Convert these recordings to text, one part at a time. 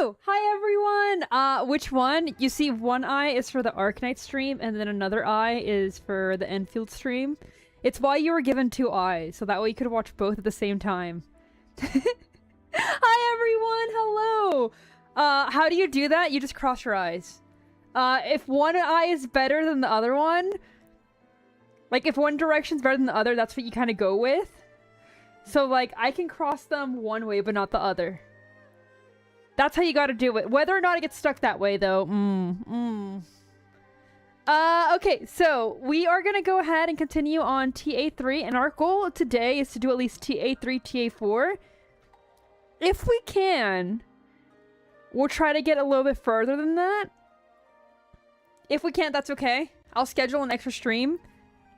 Woo! Hi everyone! Which one? You see, one eye is for the ARKNIGHTS stream, and then another eye is for the Enfield stream. It's why you were given two eyes, so that way you could watch both at the same time. Hi everyone! Hello! How do you do that? You just cross your eyes. If one eye is better than the other one, like if one direction's better than the other, that's what you kind of go with. So like, I can cross them one way, but not the other. That's how you gotta do it. Whether or not it gets stuck that way, though. Okay, so we are gonna go ahead and continue on TA3, and our goal today is to do at least TA3, TA4. If we can, we'll try to get a little bit further than that. If we can't, that's okay. I'll schedule an extra stream,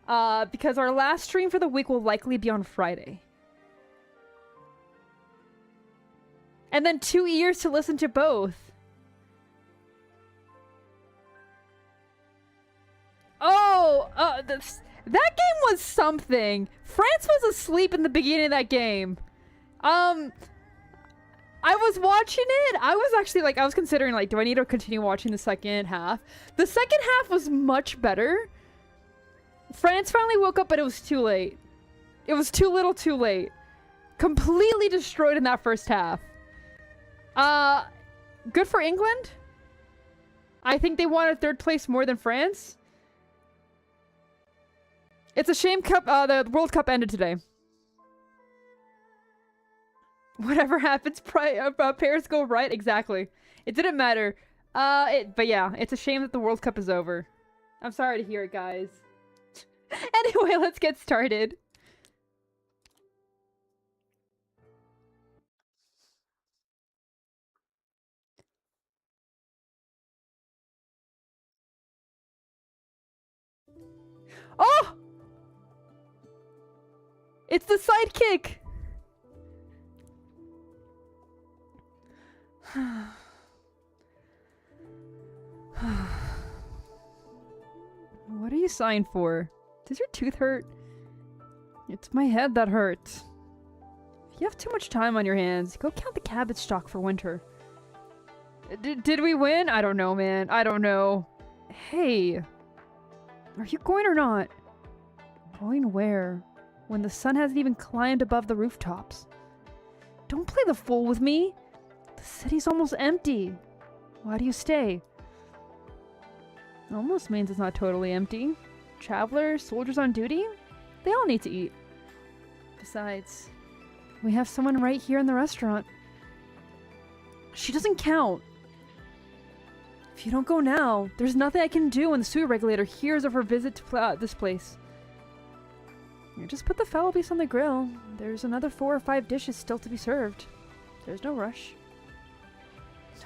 because our last stream for the week will likely be on Friday. And then 2 years to listen to both. Oh, that game was something. France was asleep in the beginning of that game. I was watching it. I was actually like, I was considering like, do I need to continue watching the second half? The second half was much better. France finally woke up, but it was too late. It was too little too late. Completely destroyed in that first half. Good for England. I think they wanted third place more than France. It's a shame the World Cup ended today. Whatever happens, pairs go right. Exactly. It didn't matter. But yeah, it's a shame that the World Cup is over. I'm sorry to hear it, guys. Anyway, let's get started. Oh! It's the sidekick! What are you sighing for? Does your tooth hurt? It's my head that hurts. If you have too much time on your hands, go count the cabbage stalk for winter. Did we win? I don't know, man. I don't know. Hey. Are you going or not? Going where? When the sun hasn't even climbed above the rooftops. Don't play the fool with me. The city's almost empty. Why do you stay? Almost means it's not totally empty. Travelers, soldiers on duty, they all need to eat. Besides, we have someone right here in the restaurant. She doesn't count. If you don't go now, there's nothing I can do when the sewer regulator hears of her visit to this place. You just put the foul piece on the grill. There's another 4 or 5 dishes still to be served. There's no rush.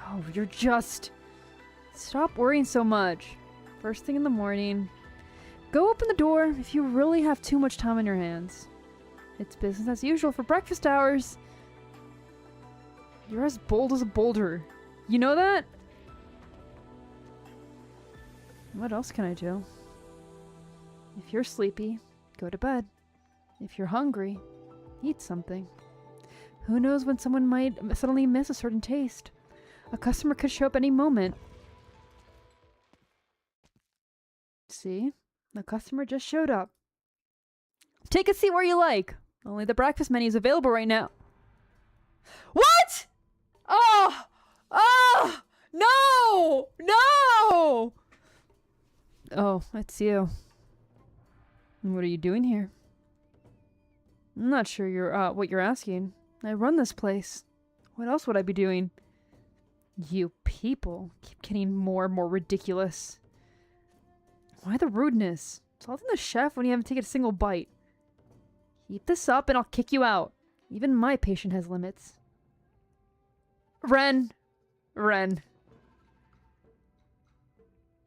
Oh, you're just... Stop worrying so much. First thing in the morning. Go open the door if you really have too much time on your hands. It's business as usual for breakfast hours. You're as bold as a boulder. You know that? What else can I do? If you're sleepy, go to bed. If you're hungry, eat something. Who knows when someone might suddenly miss a certain taste? A customer could show up any moment. See? The customer just showed up. Take a seat where you like. Only the breakfast menu is available right now. What? Oh! Oh! No! No! Oh, it's you. What are you doing here? I'm not sure what you're asking. I run this place. What else would I be doing? You people keep getting more and more ridiculous. Why the rudeness? Insulting the chef when you haven't taken a single bite. Keep this up and I'll kick you out. Even my patient has limits. Ren.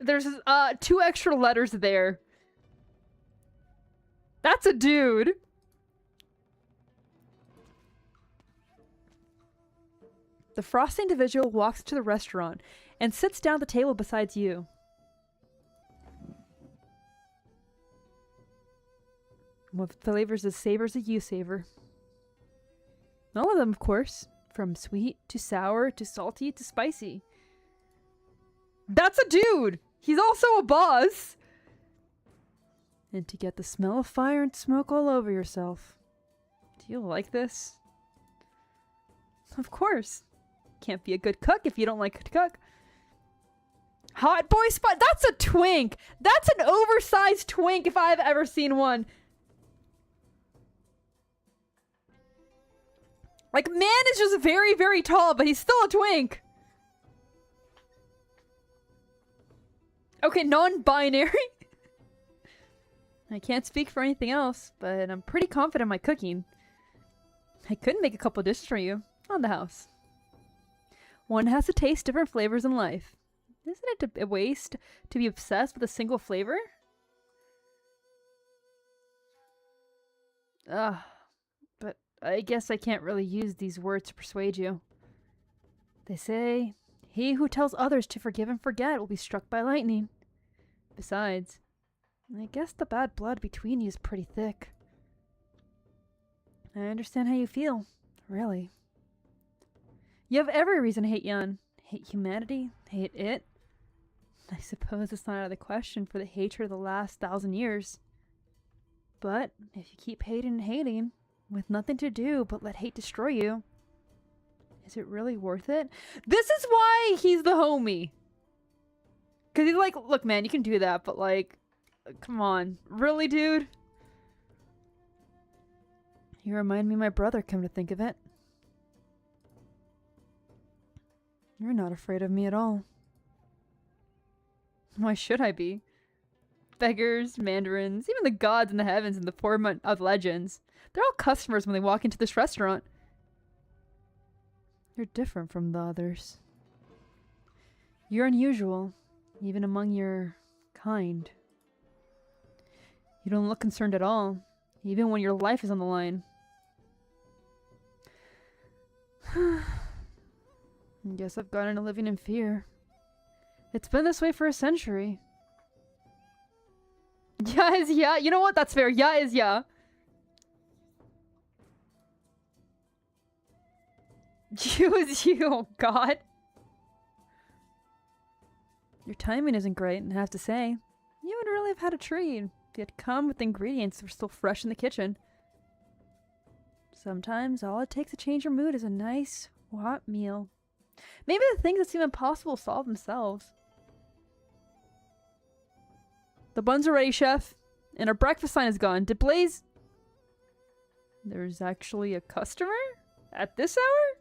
There's 2 extra letters there. That's a dude. The frosty individual walks to the restaurant and sits down at the table beside you. What flavors the savors that you savor? All of them, of course. From sweet to sour to salty to spicy. That's a dude! He's also a boss! And to get the smell of fire and smoke all over yourself. Do you like this? Of course. Can't be a good cook if you don't like to cook. Hot boy spot. That's a twink. That's an oversized twink if I've ever seen one. Like, man is just very, very tall, but he's still a twink. Okay, non-binary. I can't speak for anything else, but I'm pretty confident in my cooking. I could make a couple dishes for you on the house. One has to taste different flavors in life. Isn't it a waste to be obsessed with a single flavor? But I guess I can't really use these words to persuade you. They say, he who tells others to forgive and forget will be struck by lightning. Besides, I guess the bad blood between you is pretty thick. I understand how you feel, really. You have every reason to hate Yun. Hate humanity, hate it. I suppose it's not out of the question for the hatred of the last 1,000 years. But if you keep hating and hating, with nothing to do but let hate destroy you, is it really worth it? This is why he's the homie. Because he's like, look man, you can do that, but like, come on. Really, dude? You remind me of my brother, come to think of it. You're not afraid of me at all. Why should I be? Beggars, mandarins, even the gods in the heavens in the form of legends. They're all customers when they walk into this restaurant. You're different from the others. You're unusual, even among your kind. You don't look concerned at all, even when your life is on the line. I guess I've gotten to living in fear. It's been this way for a century. Yeah is yeah. You know what? That's fair. Yeah is yeah. You is you. Oh, God. Your timing isn't great, I have to say. You would really have had a treat if you had come with ingredients that were still fresh in the kitchen. Sometimes all it takes to change your mood is a nice, hot meal. Maybe the things that seem impossible solve themselves. The buns are ready, chef. And our breakfast sign is gone. Did Blaze... There's actually a customer? At this hour?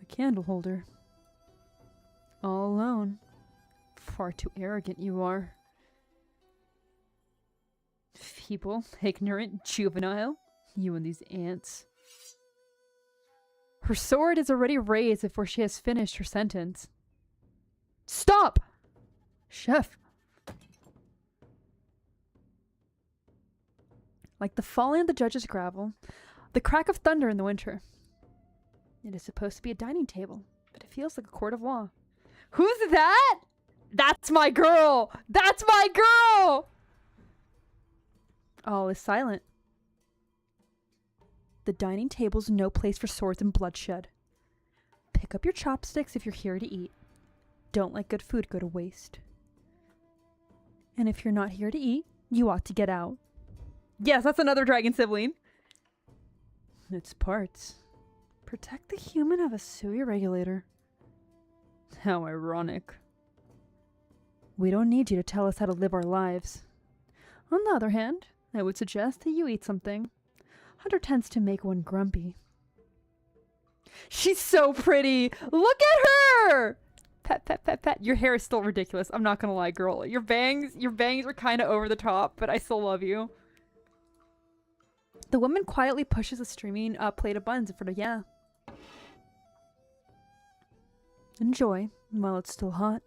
A candle holder. All alone. Far too arrogant you are. Feeble, ignorant, juvenile. You and these ants. Her sword is already raised before she has finished her sentence. Stop! Chef. Like the falling of the judge's gravel, the crack of thunder in the winter. It is supposed to be a dining table, but it feels like a court of law. Who's that? That's my girl! That's my girl! All is silent. The dining table's no place for swords and bloodshed. Pick up your chopsticks if you're here to eat. Don't let good food go to waste. And if you're not here to eat, you ought to get out. Yes, that's another dragon sibling. Its parts. Protect the human of a Sui regulator. How ironic. We don't need you to tell us how to live our lives. On the other hand, I would suggest that you eat something. Hunter tends to make one grumpy. She's so pretty! Look at her! Pet, pet, pet, pet. Your hair is still ridiculous. I'm not gonna lie, girl. Your bangs are kind of over the top, but I still love you. The woman quietly pushes a streaming plate of buns in front of Ya. Enjoy, while it's still hot.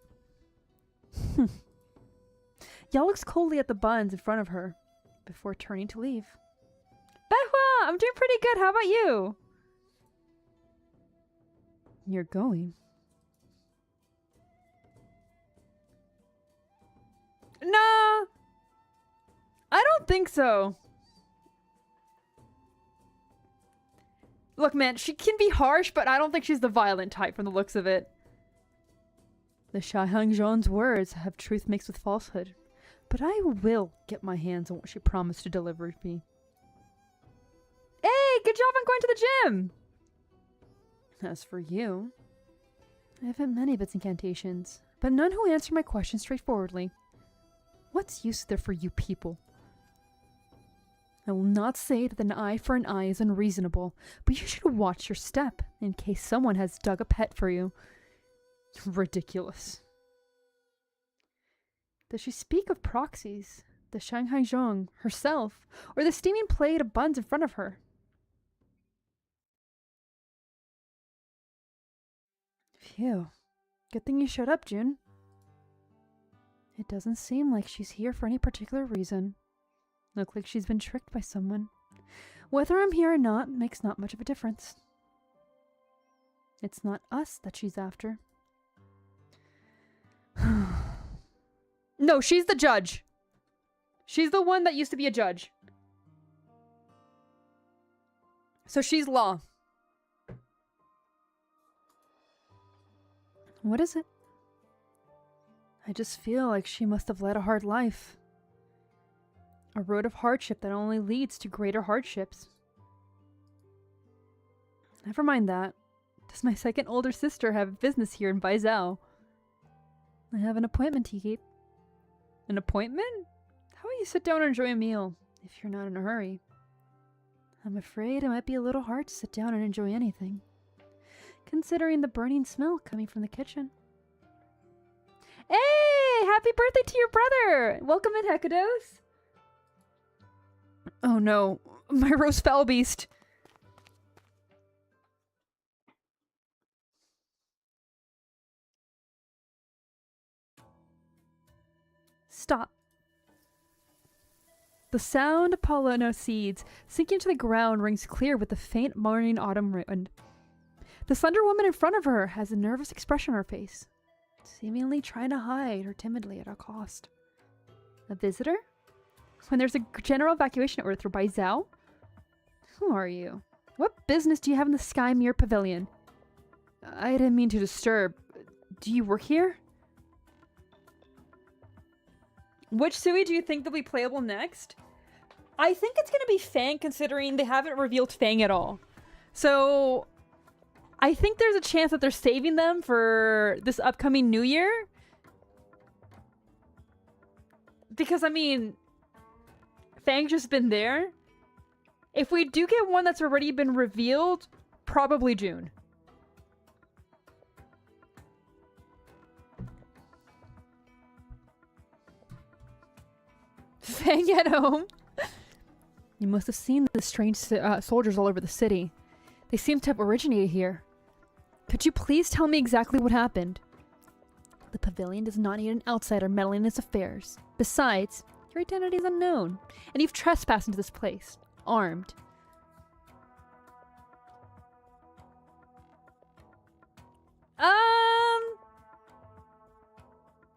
Ya looks coldly at the buns in front of her, before turning to leave. Behua! I'm doing pretty good, how about you? You're going. Nah! I don't think so. Look, man, she can be harsh, but I don't think she's the violent type from the looks of it. The Shai Hangzhou's words have truth mixed with falsehood, but I will get my hands on what she promised to deliver me. Hey, good job on going to the gym! As for you, I have had many bits incantations, but none who answer my questions straightforwardly. What's use there for you people? I will not say that an eye for an eye is unreasonable, but you should watch your step in case someone has dug a pet for you. Ridiculous. Does she speak of proxies, the Shanghai Zhong herself, or the steaming plate of buns in front of her? Phew. Good thing you showed up, June. It doesn't seem like she's here for any particular reason. Look like she's been tricked by someone. Whether I'm here or not makes not much of a difference. It's not us that she's after. No, she's the judge. She's the one that used to be a judge. So she's law. What is it? I just feel like she must have led a hard life. A road of hardship that only leads to greater hardships. Never mind that. Does my second older sister have business here in Baizhou? I have an appointment to keep. An appointment? How about you sit down and enjoy a meal, if you're not in a hurry? I'm afraid it might be a little hard to sit down and enjoy anything, considering the burning smell coming from the kitchen. Hey! Happy birthday to your brother! Welcome in, Hekados! Oh no, my roast fowl beast. Stop. The sound of polano seeds sinking to the ground rings clear with the faint morning autumn wind. The slender woman in front of her has a nervous expression on her face, seemingly trying to hide her timidly at all cost. A visitor? When there's a general evacuation order through Baizhou? Who are you? What business do you have in the Sky Mirror Pavilion? I didn't mean to disturb. Do you work here? Which Sui do you think will be playable next? I think it's gonna be Fang, considering they haven't revealed Fang at all. So I think there's a chance that they're saving them for this upcoming New Year. Because, I mean, Fang's just been there. If we do get one that's already been revealed, probably June. Fang at home. You must have seen the strange soldiers all over the city. They seem to have originated here. Could you please tell me exactly what happened? The pavilion does not need an outsider meddling in its affairs. Besides, your identity is unknown, and you've trespassed into this place, armed.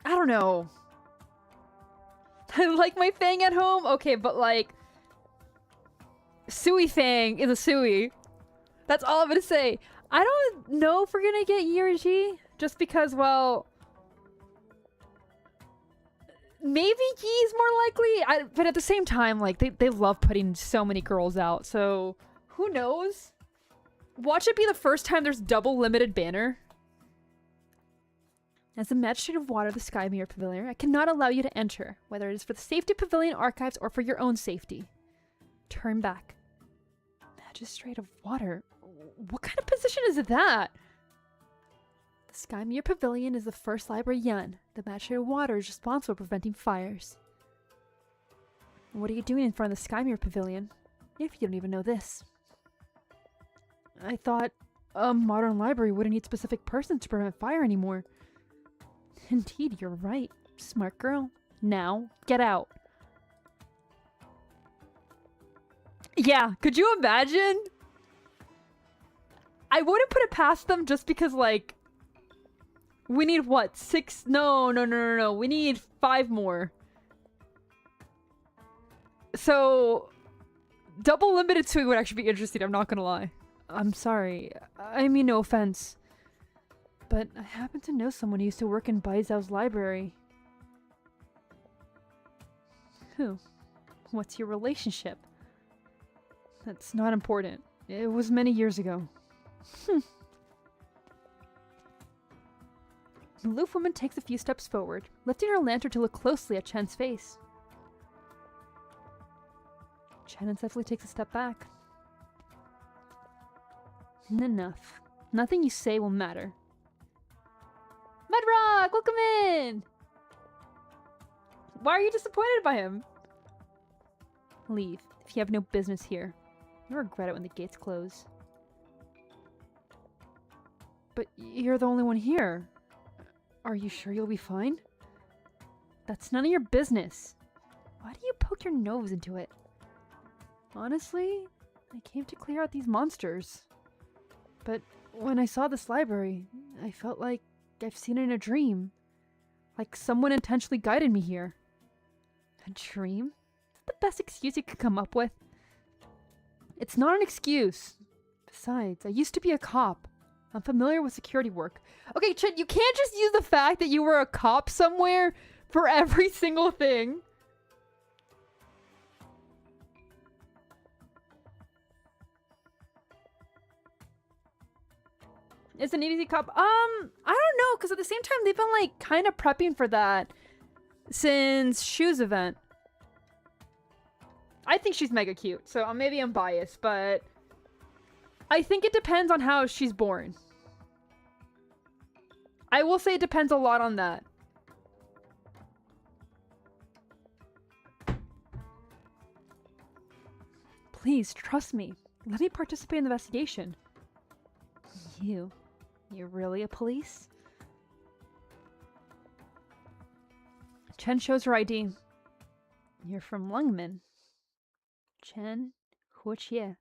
I don't know. I like my Fang at home? Okay, but like, Sui Fang is a Sui. That's all I'm gonna say. I don't know if we're gonna get Yurji, just because, well, maybe Yi's more likely. But at the same time, like, they love putting so many girls out, so who knows? Watch it be the first time there's double limited banner. As the Magistrate of Water of the Sky Mirror Pavilion, I cannot allow you to enter, whether it is for the safety of Pavilion Archives or for your own safety. Turn back. Magistrate of Water? What kind of position is that? The Sky Mirror Pavilion is the first library Yun. The Magistrate of Water is responsible for preventing fires. What are you doing in front of the Sky Mirror Pavilion? If you don't even know this. I thought a modern library wouldn't need specific persons to prevent fire anymore. Indeed, you're right. Smart girl. Now, get out. Yeah, could you imagine? I wouldn't put it past them just because, like, we need what? 6? No. We need 5 more. So, double limited Sui would actually be interesting, I'm not gonna lie. I'm sorry. I mean no offense. But I happen to know someone who used to work in Baizao's library. Who? What's your relationship? That's not important. It was many years ago. The aloof woman takes a few steps forward, lifting her lantern to look closely at Chen's face. Chen instinctively takes a step back. Enough. Nothing you say will matter. Medrock, welcome in! Why are you disappointed by him? Leave, if you have no business here. You'll regret it when the gates close. But you're the only one here. Are you sure you'll be fine? That's none of your business. Why do you poke your nose into it? Honestly, I came to clear out these monsters. But when I saw this library, I felt like I've seen it in a dream. Like someone intentionally guided me here. A dream? Is that the best excuse you could come up with? It's not an excuse. Besides, I used to be a cop. I'm familiar with security work. Okay, Chen, you can't just use the fact that you were a cop somewhere for every single thing. Is an easy cop? I don't know, because at the same time, they've been, like, kind of prepping for that since Shu's event. I think she's mega cute, so maybe I'm biased, but I think it depends on how she's born. I will say it depends a lot on that. Please, trust me. Let me participate in the investigation. You're really a police? Chen shows her ID. You're from Lungmen. Chen Huochie.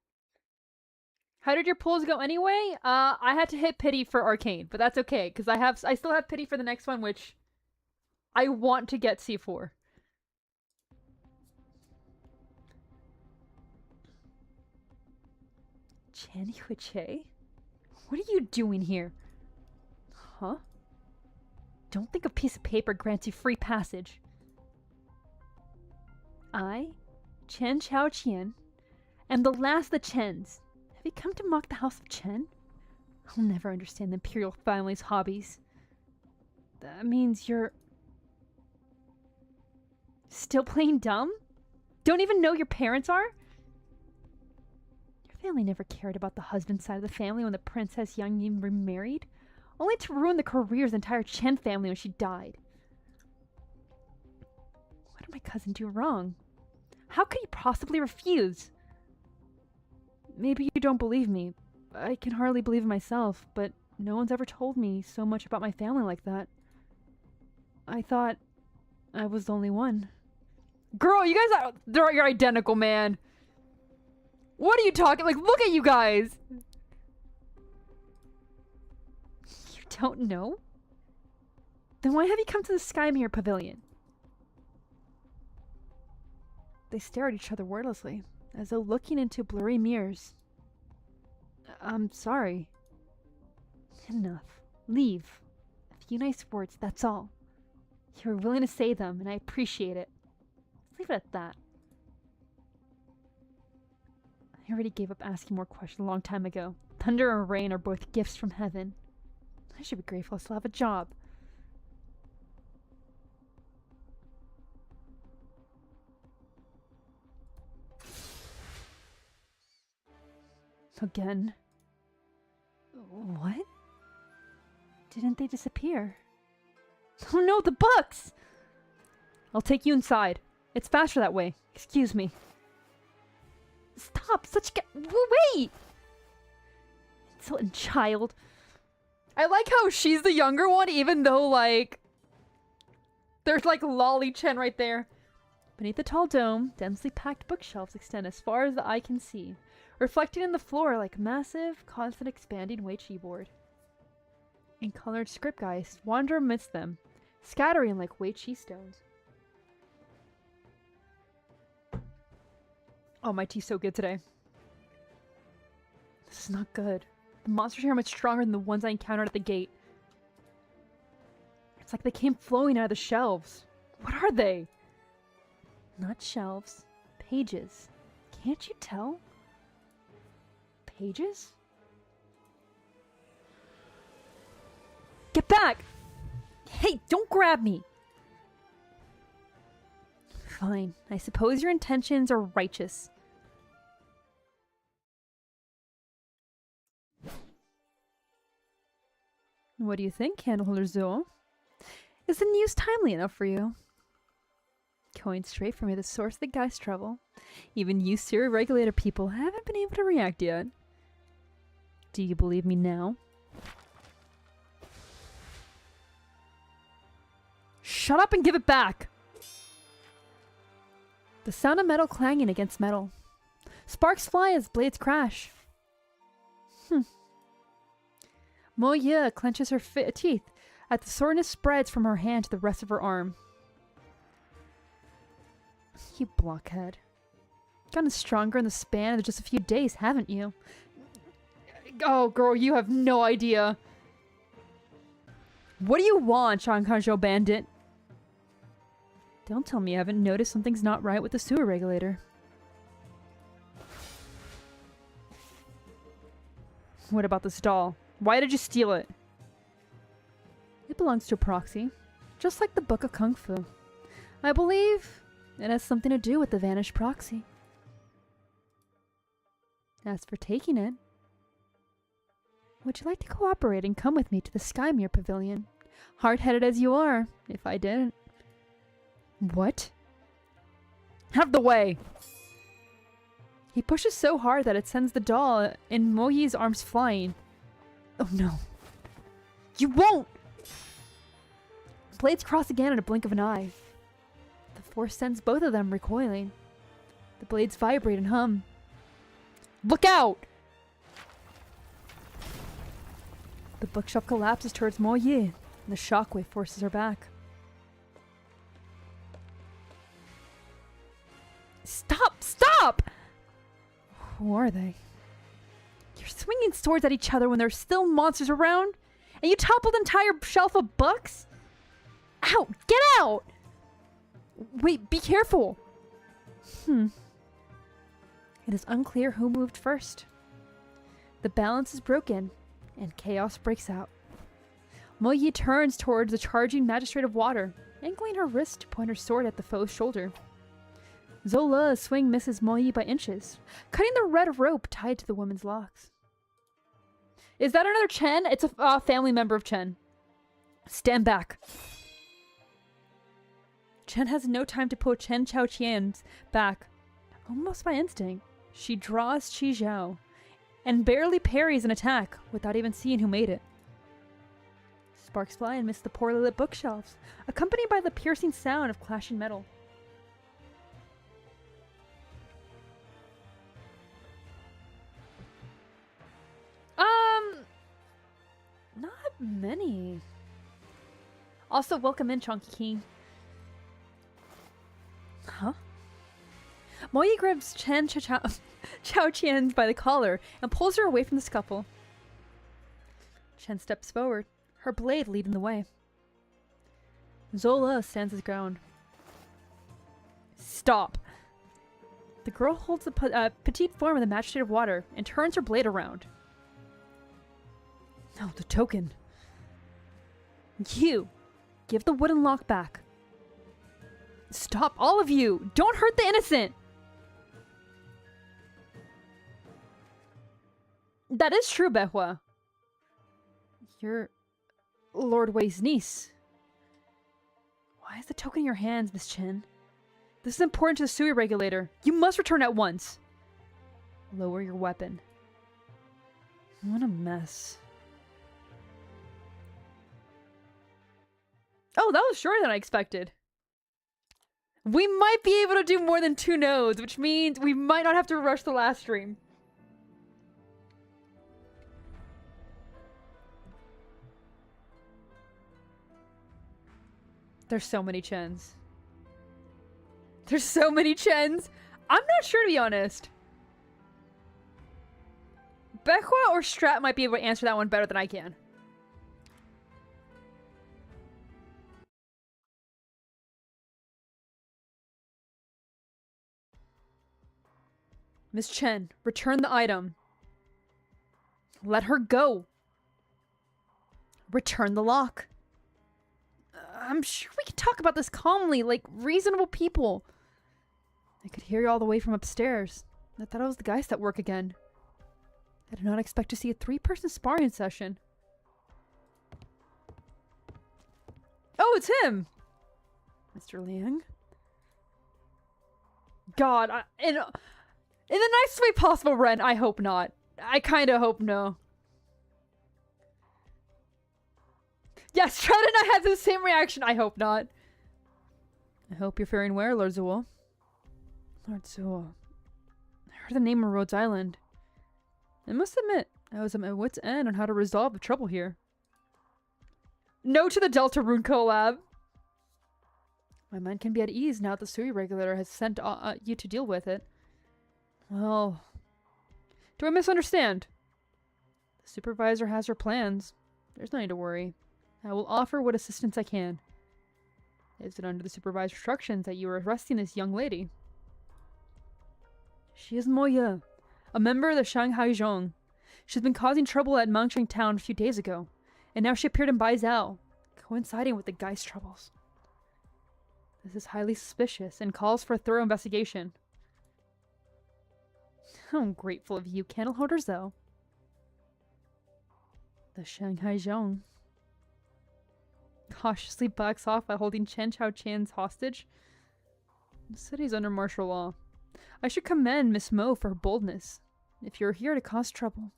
How did your pulls go anyway? I had to hit pity for Arcane, but that's okay, because I still have pity for the next one, which I want to get C4. Chen Huochie? What are you doing here? Huh? Don't think a piece of paper grants you free passage. I, Chen Chaoqian, am the last of the Chens. Have you come to mock the House of Chen? I'll never understand the Imperial family's hobbies. That means you're still playing dumb? Don't even know your parents are? Your family never cared about the husband side of the family when the Princess Yang Yin remarried, only to ruin the careers of the entire Chen family when she died. What did my cousin do wrong? How could he possibly refuse? Maybe you don't believe me. I can hardly believe it myself, but no one's ever told me so much about my family like that. I thought I was the only one. Girl, you guys you're identical, man. What are you talking? Like, look at you guys. You don't know? Then why have you come to the Skymere Pavilion? They stare at each other wordlessly, as though looking into blurry mirrors. I'm sorry. Enough. Leave. A few nice words, that's all. You were willing to say them, and I appreciate it. Let's leave it at that. I already gave up asking more questions a long time ago. Thunder and rain are both gifts from heaven. I should be grateful I still have a job. Again. What? Didn't they disappear? Oh no, the books! I'll take you inside. It's faster that way. Excuse me. Stop! Wait! Insolent child. I like how she's the younger one, even though, like, there's, like, Lolly Chen right there. Beneath the tall dome, densely packed bookshelves extend as far as the eye can see, reflecting in the floor like a massive, constant expanding Weiqi board. And colored script guys wander amidst them, scattering like Weiqi stones. Oh, my tea's so good today. This is not good. The monsters here are much stronger than the ones I encountered at the gate. It's like they came flowing out of the shelves. What are they? Not shelves. Pages. Can't you tell? Pages? Get back! Hey, don't grab me! Fine. I suppose your intentions are righteous. What do you think, Candleholder Zoe? Is the news timely enough for you? Going straight from me, the source of the guy's trouble. Even you serial regulator people haven't been able to react yet. Do you believe me now? Shut up and give it back! The sound of metal clanging against metal. Sparks fly as blades crash. Moya clenches her teeth as the soreness spreads from her hand to the rest of her arm. You blockhead. Gotten stronger in the span of just a few days, haven't you? Oh, girl, you have no idea. What do you want, Shankanjo Bandit? Don't tell me you haven't noticed something's not right with the sewer regulator. What about this doll? Why did you steal it? It belongs to a proxy, just like the Book of Kung Fu. I believe it has something to do with the vanished proxy. As for taking it, would you like to cooperate and come with me to the Skymere Pavilion? Hard-headed as you are, if I didn't. What? Out of the way! He pushes so hard that it sends the doll in Mohi's arms flying. Oh no. You won't! Blades cross again in a blink of an eye. The force sends both of them recoiling. The blades vibrate and hum. Look out! The bookshelf collapses towards Moyi, and the shockwave forces her back. Stop! Stop! Who are they? You're swinging swords at each other when there's still monsters around? And you toppled an entire shelf of books? Out! Get out! Wait, be careful! It is unclear who moved first. The balance is broken, and chaos breaks out. Moyi turns towards the charging magistrate of water, angling her wrist to point her sword at the foe's shoulder. Zola's swing misses Moyi by inches, cutting the red rope tied to the woman's locks. Is that another Chen? It's a family member of Chen. Stand back. Chen has no time to pull Chen Chaoqian's back. Almost by instinct, she draws Qi Zhao and barely parries an attack without even seeing who made it. Sparks fly and miss the poorly lit bookshelves, accompanied by the piercing sound of clashing metal. Not many. Also, welcome in, Chonky King. Huh? Moyi grabs Chen Chaoqian by the collar and pulls her away from the scuffle. Chen steps forward, her blade leading the way. Zola stands his ground. Stop! The girl holds the petite form of the magistrate of water and turns her blade around. No, the token. You! Give the wooden lock back. Stop, all of you! Don't hurt the innocent! That is true, Behua. You're Lord Wei's niece. Why is the token in your hands, Miss Chen? This is important to the Sui regulator. You must return at once. Lower your weapon. What a mess. Oh, that was shorter than I expected. We might be able to do more than 2 nodes, which means we might not have to rush the last stream. There's so many Chens. There's so many Chens. I'm not sure, to be honest. Behua or Strat might be able to answer that one better than I can. Miss Chen, return the item. Let her go. Return the lock. I'm sure we can talk about this calmly, like reasonable people. I could hear you all the way from upstairs. I thought I was the Geist at work again. I did not expect to see a 3-person sparring session. Oh, it's him! Mr. Liang? God, in the nicest way possible, Ren, I hope not. I kinda hope no. Yes, Trent and I had the same reaction. I hope not. I hope you're faring well, Lord Zuo. Lord Zuo. I heard the name of Rhodes Island. I must admit, I was at my wit's end on how to resolve the trouble here. No to the Delta Rune collab. My mind can be at ease now that the Sui regulator has sent you to deal with it. Well, do I misunderstand? The supervisor has her plans. There's no need to worry. I will offer what assistance I can. Is it under the supervisor's instructions that you are arresting this young lady? She is Moya, a member of the Shanghai Zhong. She's been causing trouble at Mangsheng town a few days ago, and now she appeared in Baizhou, coinciding with the Geist troubles. This is highly suspicious and calls for a thorough investigation. How grateful of you, candle holders, though. The Shanghai Zhong cautiously backs off while holding Chen Chao-Chan's hostage. The city's under martial law. I should commend Miss Mo for her boldness, if you're here to cause trouble.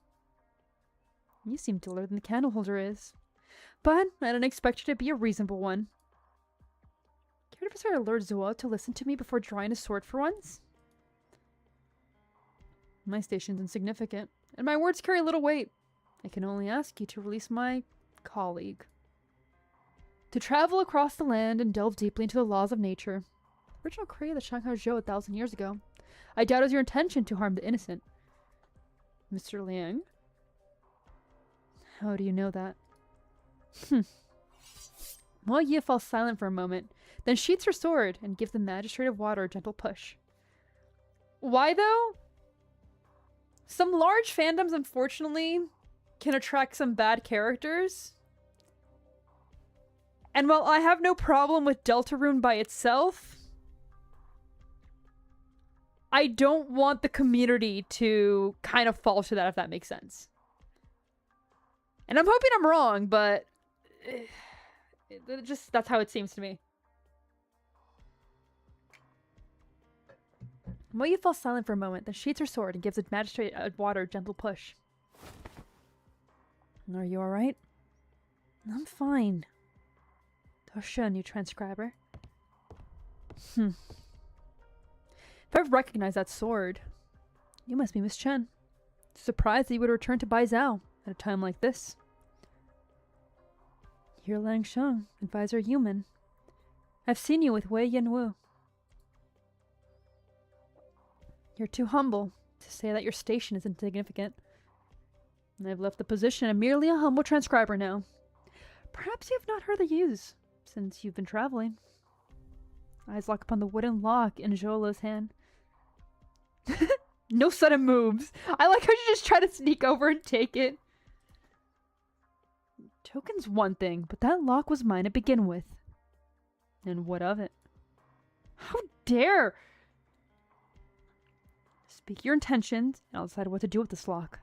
You seem duller than the candle holder is, but I didn't expect you to be a reasonable one. Care to persuade Lord Zuo to listen to me before drawing a sword for once? My station's insignificant, and my words carry little weight. I can only ask you to release my colleague. To travel across the land and delve deeply into the laws of nature. Original created the Shanghai Zhou 1,000 years ago. I doubt it was your intention to harm the innocent. Mr. Liang? How do you know that? Mo Yi falls silent for a moment, then sheathes her sword and gives the magistrate of water a gentle push. Why though? Some large fandoms, unfortunately, can attract some bad characters. And while I have no problem with Deltarune by itself, I don't want the community to kind of fall to that, if that makes sense. And I'm hoping I'm wrong, but that's how it seems to me. Moya falls silent for a moment, then sheathes her sword and gives the magistrate of water a gentle push. Are you alright? I'm fine. Tosha, new transcriber. If I recognize that sword, you must be Miss Chen. Surprised that you would return to Baizhou at a time like this. You're Lang Sheng, advisor human. I've seen you with Wei Yanwu. You're too humble to say that your station is insignificant. I've left the position and merely a humble transcriber now. Perhaps you have not heard the news since you've been traveling. Eyes lock upon the wooden lock in Jolo's hand. No sudden moves. I like how you just try to sneak over and take it. Token's one thing, but that lock was mine to begin with. And what of it? How dare! Speak your intentions, and I'll decide what to do with this lock.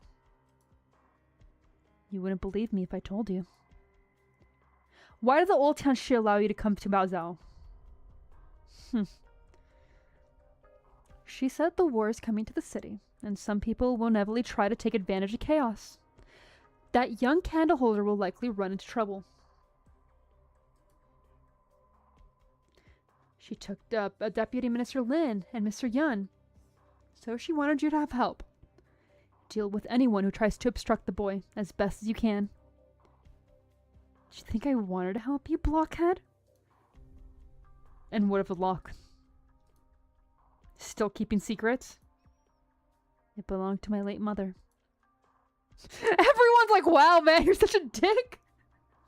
You wouldn't believe me if I told you. Why did the old Tianshi allow you to come to Baozhou? She said the war is coming to the city, and some people will inevitably try to take advantage of chaos. That young candleholder will likely run into trouble. She took up Deputy Minister Lin and Mr. Yun, so she wanted you to have help. Deal with anyone who tries to obstruct the boy as best as you can. Do you think I wanted to help you, blockhead? And what of the lock? Still keeping secrets? It belonged to my late mother. Everyone's like, wow, man, you're such a dick.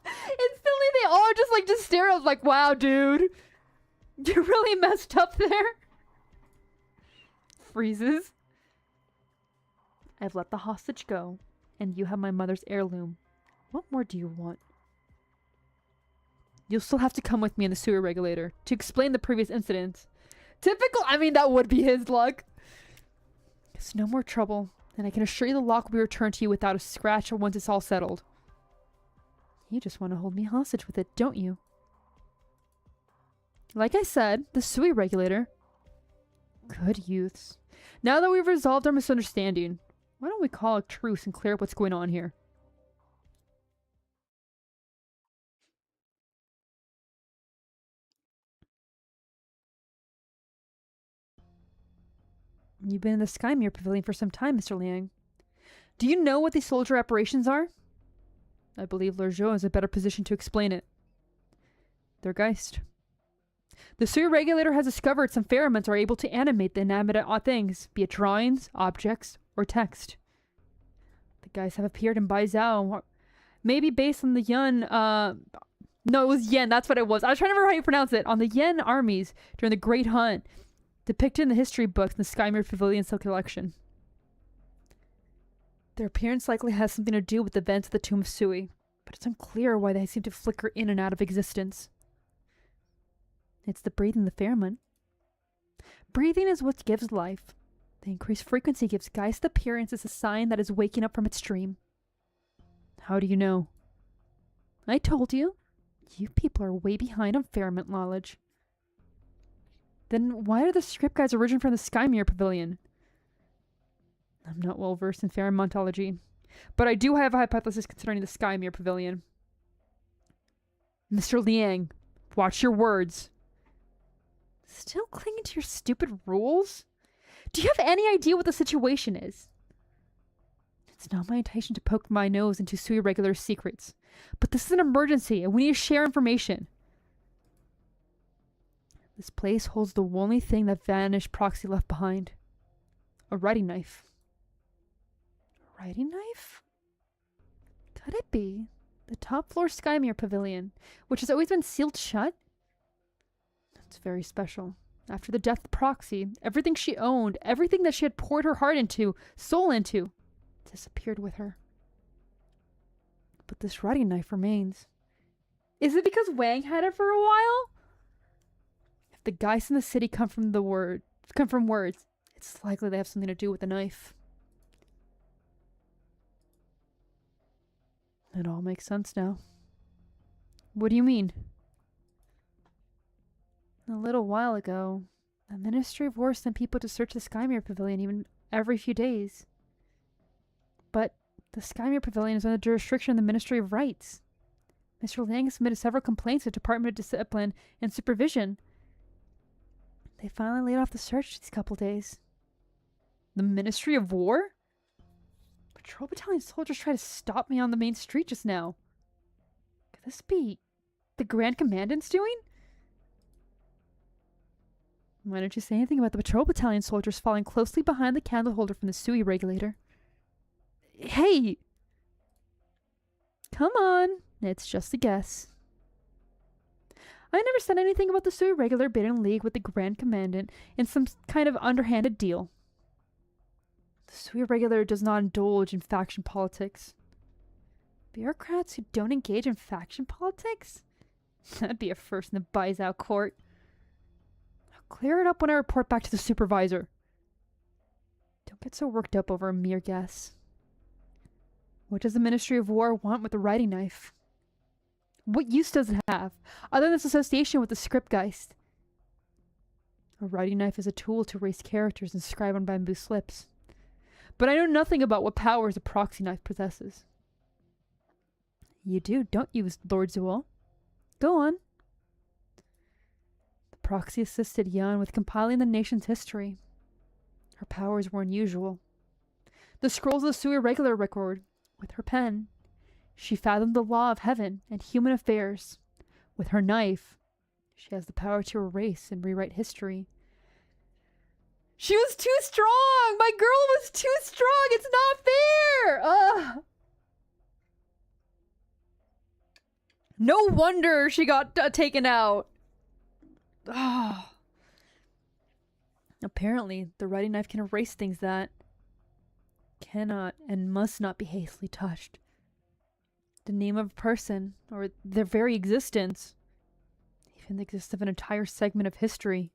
Instantly, they all just like just stare at us like, wow, dude. You really messed up there. Freezes. I've let the hostage go, and you have my mother's heirloom. What more do you want? You'll still have to come with me in the sewer regulator to explain the previous incident. Typical, I mean, that would be his luck. It's no more trouble, and I can assure you the lock will be returned to you without a scratch once it's all settled. You just want to hold me hostage with it, don't you? Like I said, the SUI regulator. Good youths. Now that we've resolved our misunderstanding, why don't we call a truce and clear up what's going on here? You've been in the Skymere Pavilion for some time, Mr. Liang. Do you know what these soldier operations are? I believe Lergeau is a better position to explain it. They're Geist. The sewer regulator has discovered some pheromones are able to animate the inanimate things, be it drawings, objects, or text. The Geist have appeared in Baizhou, maybe based on the Yun, no, it was Yen, that's what it was. I was trying to remember how you pronounce it. On the Yen armies during the Great Hunt, depicted in the history books in the Skymere Pavilion collection. Their appearance likely has something to do with the events of the Tomb of Sui, but it's unclear why they seem to flicker in and out of existence. It's the breathing the pheromone. Breathing is what gives life. The increased frequency gives Geist appearance as a sign that is waking up from its dream. How do you know? I told you. You people are way behind on pheromone knowledge. Then why are the script guides origin from the Skymere Pavilion? I'm not well versed in pheromontology, but I do have a hypothesis concerning the Skymere Pavilion. Mr. Liang, watch your words. Still clinging to your stupid rules? Do you have any idea what the situation is? It's not my intention to poke my nose into Sui regular secrets, but this is an emergency and we need to share information. This place holds the only thing that vanished Proxy left behind. A writing knife. A writing knife? Could it be the top floor Skymere Pavilion, which has always been sealed shut? That's very special. After the death of Proxy, everything she owned, everything that she had poured her heart into, soul into, disappeared with her. But this writing knife remains. Is it because Wang had it for a while? If the Geist in the city come from words, it's likely they have something to do with the knife. It all makes sense now. What do you mean? A little while ago, the Ministry of War sent people to search the Skymere Pavilion even every few days. But the Skymere Pavilion is under jurisdiction of the Ministry of Rights. Mr. Liang submitted several complaints to the Department of Discipline and Supervision. They finally laid off the search these couple days. The Ministry of War? Patrol Battalion soldiers tried to stop me on the main street just now. Could this be the Grand Commandant's doing? Why don't you say anything about the Patrol Battalion soldiers following closely behind the candle holder from the SUI regulator? Hey! Come on, it's just a guess. I never said anything about the SUI regular being in league with the Grand Commandant in some kind of underhanded deal. The SUI regular does not indulge in faction politics. Bureaucrats who don't engage in faction politics? That'd be a first in the Baizhou court. I'll clear it up when I report back to the supervisor. Don't get so worked up over a mere guess. What does the Ministry of War want with the writing knife? What use does it have, other than its association with the script Geist? A writing knife is a tool to erase characters and scribe on bamboo slips. But I know nothing about what powers a proxy knife possesses. You do, don't you, Lord Zuol? Go on. The proxy assisted Yan with compiling the nation's history. Her powers were unusual. The scrolls of the SUI regular record, with her pen, she fathomed the law of heaven and human affairs. With her knife, she has the power to erase and rewrite history. She was too strong! My girl was too strong! It's not fair! Ugh. No wonder she got taken out. Oh. Apparently, the writing knife can erase things that cannot and must not be hastily touched. The name of a person, or their very existence, even the existence of an entire segment of history.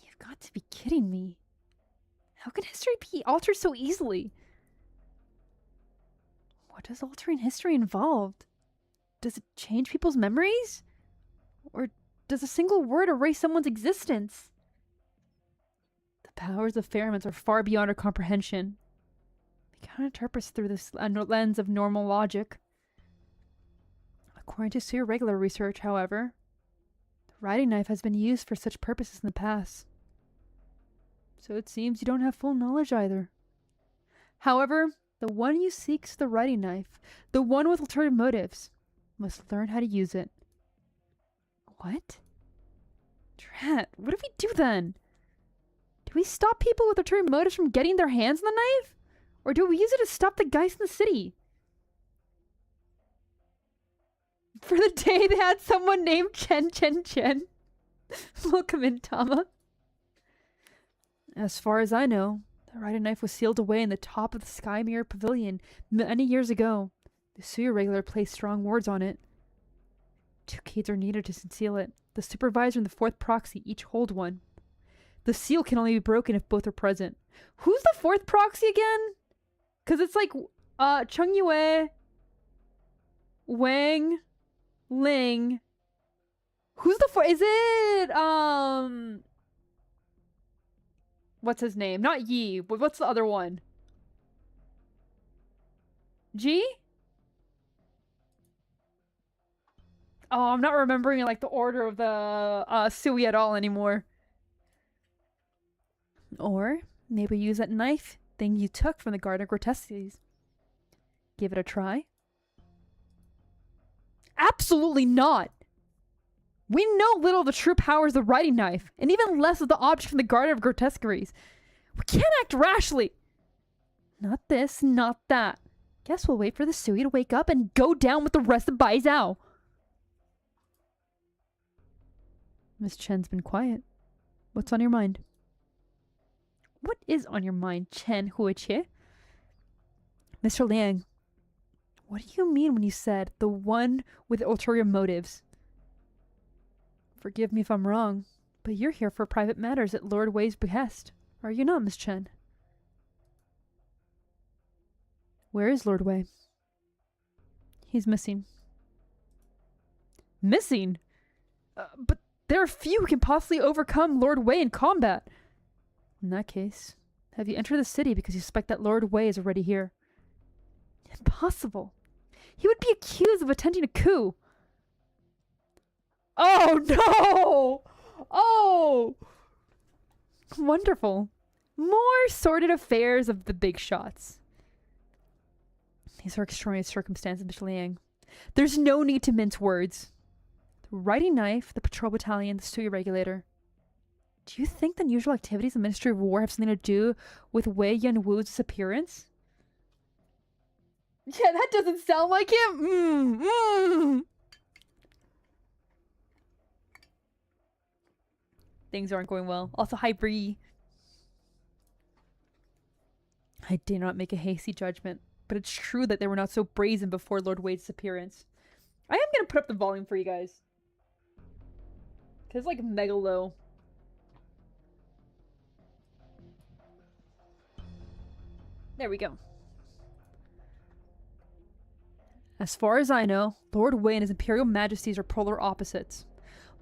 You've got to be kidding me. How can history be altered so easily? What does altering history involve? Does it change people's memories? Or does a single word erase someone's existence? The powers of pheromones are far beyond our comprehension. We cannot interpret through this lens of normal logic. According to serial research, however, the writing knife has been used for such purposes in the past. So it seems you don't have full knowledge either. However, the one you seeks the writing knife, the one with ulterior motives, must learn how to use it. What? Drat, what do we do then? Do we stop people with ulterior motives from getting their hands on the knife? Or do we use it to stop the guys in the city? For the day they had someone named Chen. Welcome in, Tama. As far as I know, the writing knife was sealed away in the top of the Sky Mirror Pavilion many years ago. The Suya regular placed strong words on it. 2 keys are needed to conceal it. The supervisor and the 4th proxy each hold one. The seal can only be broken if both are present. Who's the 4th proxy again? Because it's like Chung Yue, Wang, Ling. Who's the 4th? Is it what's his name? Not Yi, but what's the other one? G? Oh, I'm not remembering like the order of the Sui at all anymore. Or maybe use that knife thing you took from the Garden of Grotesques. Give it a try? Absolutely not! We know little of the true powers of the writing knife, and even less of the object from the Garden of Grotesques. We can't act rashly! Not this, not that. Guess we'll wait for the Sui to wake up and go down with the rest of Bai Zhao. Miss Chen's been quiet. What's on your mind? What is on your mind, Chen Huiche? Mr. Liang, what do you mean when you said the one with ulterior motives? Forgive me if I'm wrong, but you're here for private matters at Lord Wei's behest, are you not, Miss Chen? Where is Lord Wei? He's missing. Missing? But there are few who can possibly overcome Lord Wei in combat. In that case, have you entered the city because you suspect that Lord Wei is already here? Impossible. He would be accused of attempting a coup. Oh no! Oh! Wonderful. More sordid affairs of the big shots. These are extraordinary circumstances, Mr. Liang. There's no need to mince words. The writing knife, the patrol battalion, the Suya regulator. Do you think the unusual activities of the Ministry of War have something to do with Wei Yanwu's disappearance? Yeah, that doesn't sound like him. Things aren't going well. Also, hi, Bree. I did not make a hasty judgment, but it's true that they were not so brazen before Lord Wei's disappearance. I am going to put up the volume for you guys. Because it's like mega low. There we go. As far as I know, Lord Wei and his Imperial Majesties are polar opposites.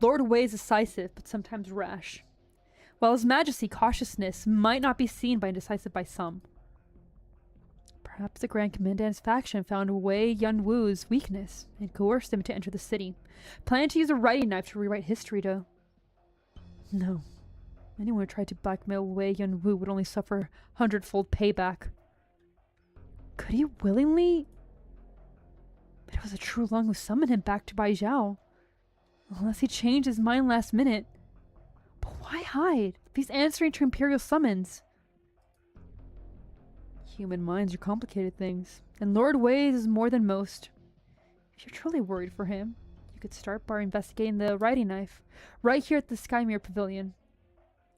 Lord Wei is decisive, but sometimes rash, while His Majesty's cautiousness might not be seen by indecisive by some. Perhaps the Grand Commandant and his faction found Wei Yanwu's weakness and coerced him to enter the city, planning to use a writing knife to rewrite history to... No. Anyone who tried to blackmail Wei Yanwu would only suffer 100-fold payback. Could he willingly... But it was a true Long who summoned him back to Baizhou. Unless he changed his mind last minute. But hide. He's answering to Imperial summons. Human minds are complicated things, and Lord Ways is more than most. If you're truly worried for him, you could start by investigating the writing knife, right here at the Skymere Pavilion.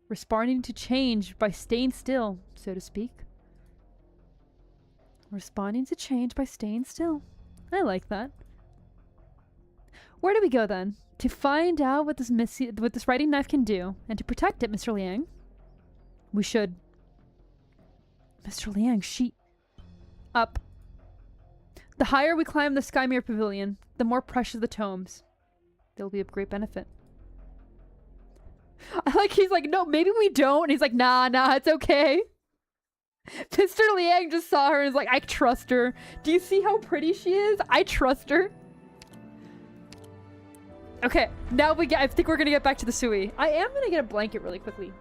Responding to change by staying still, so to speak. Responding to change by staying still. I like that. Where do we go then? To find out what this writing knife can do, and to protect it, Mr. Liang, we should... Mr. Liang, up. The higher we climb the Skymere Pavilion, the more precious the tomes. They'll be of great benefit. I like, he's like, no, maybe we don't. And he's like, nah, it's okay. Mr. Liang just saw her and is like, I trust her. Do you see how pretty she is? I trust her. Okay, now I think we're gonna get back to the Sui. I am gonna get a blanket really quickly.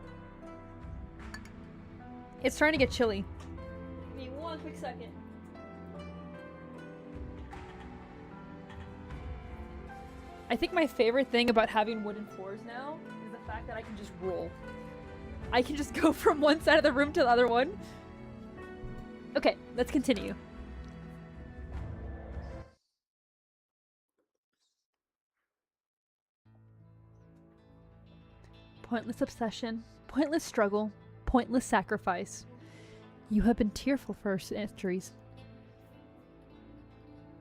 It's starting to get chilly. Give me one quick second. I think my favorite thing about having wooden floors now is the fact that I can just roll. I can just go from one side of the room to the other one. Okay, let's continue. Pointless obsession, pointless struggle, pointless sacrifice. You have been tearful for centuries.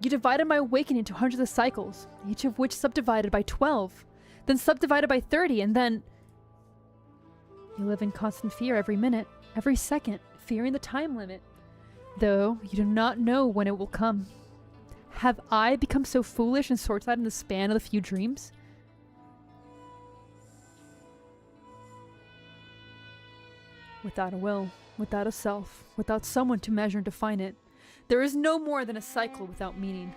You divided my awakening into hundreds of cycles, each of which subdivided by 12, then subdivided by 30, and then... You live in constant fear every minute, every second, fearing the time limit, though you do not know when it will come. Have I become so foolish and short-sighted in the span of the few dreams? Without a will, without a self, without someone to measure and define it, there is no more than a cycle without meaning.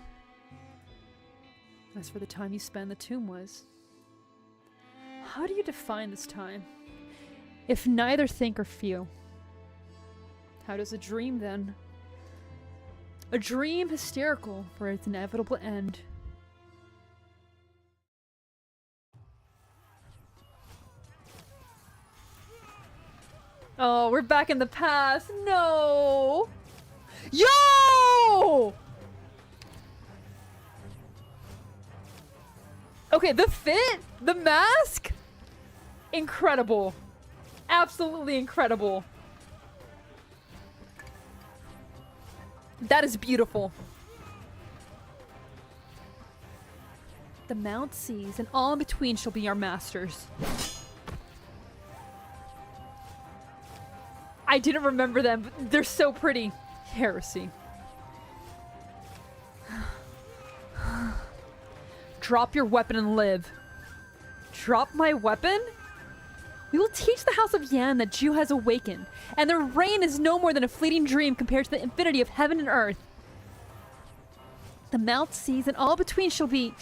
As for the time you spend, the tomb was. How do you define this time? If neither think or feel. How does a dream then? A dream hysterical for its inevitable end. Oh, we're back in the past. No! Yo! Okay, the fit, the mask, incredible. Absolutely incredible. That is beautiful. The Mount Seas and all in between shall be our masters. I didn't remember them, but they're so pretty. Heresy. Drop your weapon and live. Drop my weapon? We will teach the House of Yan that Ju has awakened, and their reign is no more than a fleeting dream compared to the infinity of heaven and earth. The Mount Seas and all between shall be...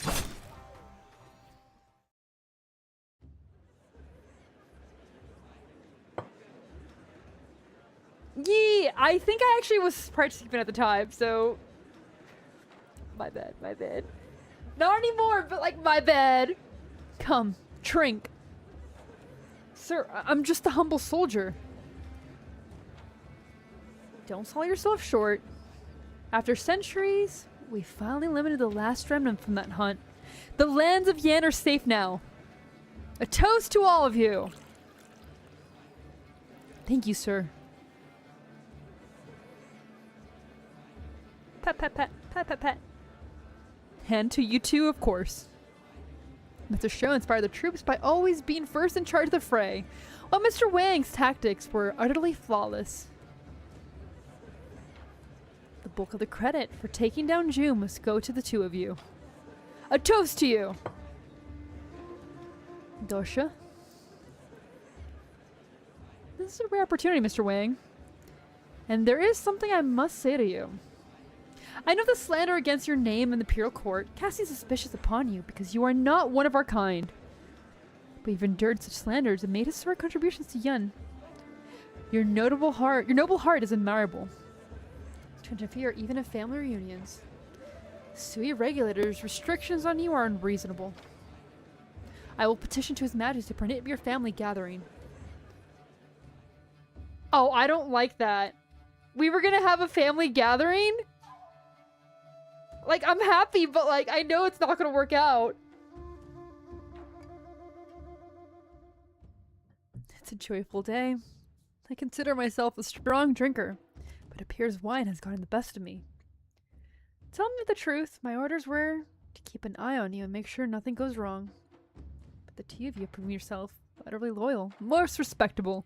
Yee! I think I actually was participating at the time, so... My bad, my bad. Not anymore, but like, my bad. Come, drink. Sir, I'm just a humble soldier. Don't sell yourself short. After centuries, we finally limited the last remnant from that hunt. The lands of Yan are safe now. A toast to all of you. Thank you, sir. Pat, pat, pat, pat, pat, pat. And to you too, of course. Mr. Shou inspired the troops by always being first in charge of the fray, while Mr. Wang's tactics were utterly flawless. The bulk of the credit for taking down Ju must go to the two of you. A toast to you! Dosha? This is a rare opportunity, Mr. Wang. And there is something I must say to you. I know the slander against your name in the Imperial Court, casting suspicious upon you because you are not one of our kind. But you've endured such slanders and made historic contributions to Yun. Your noble heart is admirable. To interfere even in family reunions. Sui regulators' restrictions on you are unreasonable. I will petition to His Majesty to permit your family gathering. Oh, I don't like that. We were gonna have a family gathering? Like, I'm happy, but like, I know it's not gonna work out. It's a joyful day. I consider myself a strong drinker, but it appears wine has gotten the best of me. Tell me the truth, my orders were to keep an eye on you and make sure nothing goes wrong. But the two of you prove yourself utterly loyal, most respectable.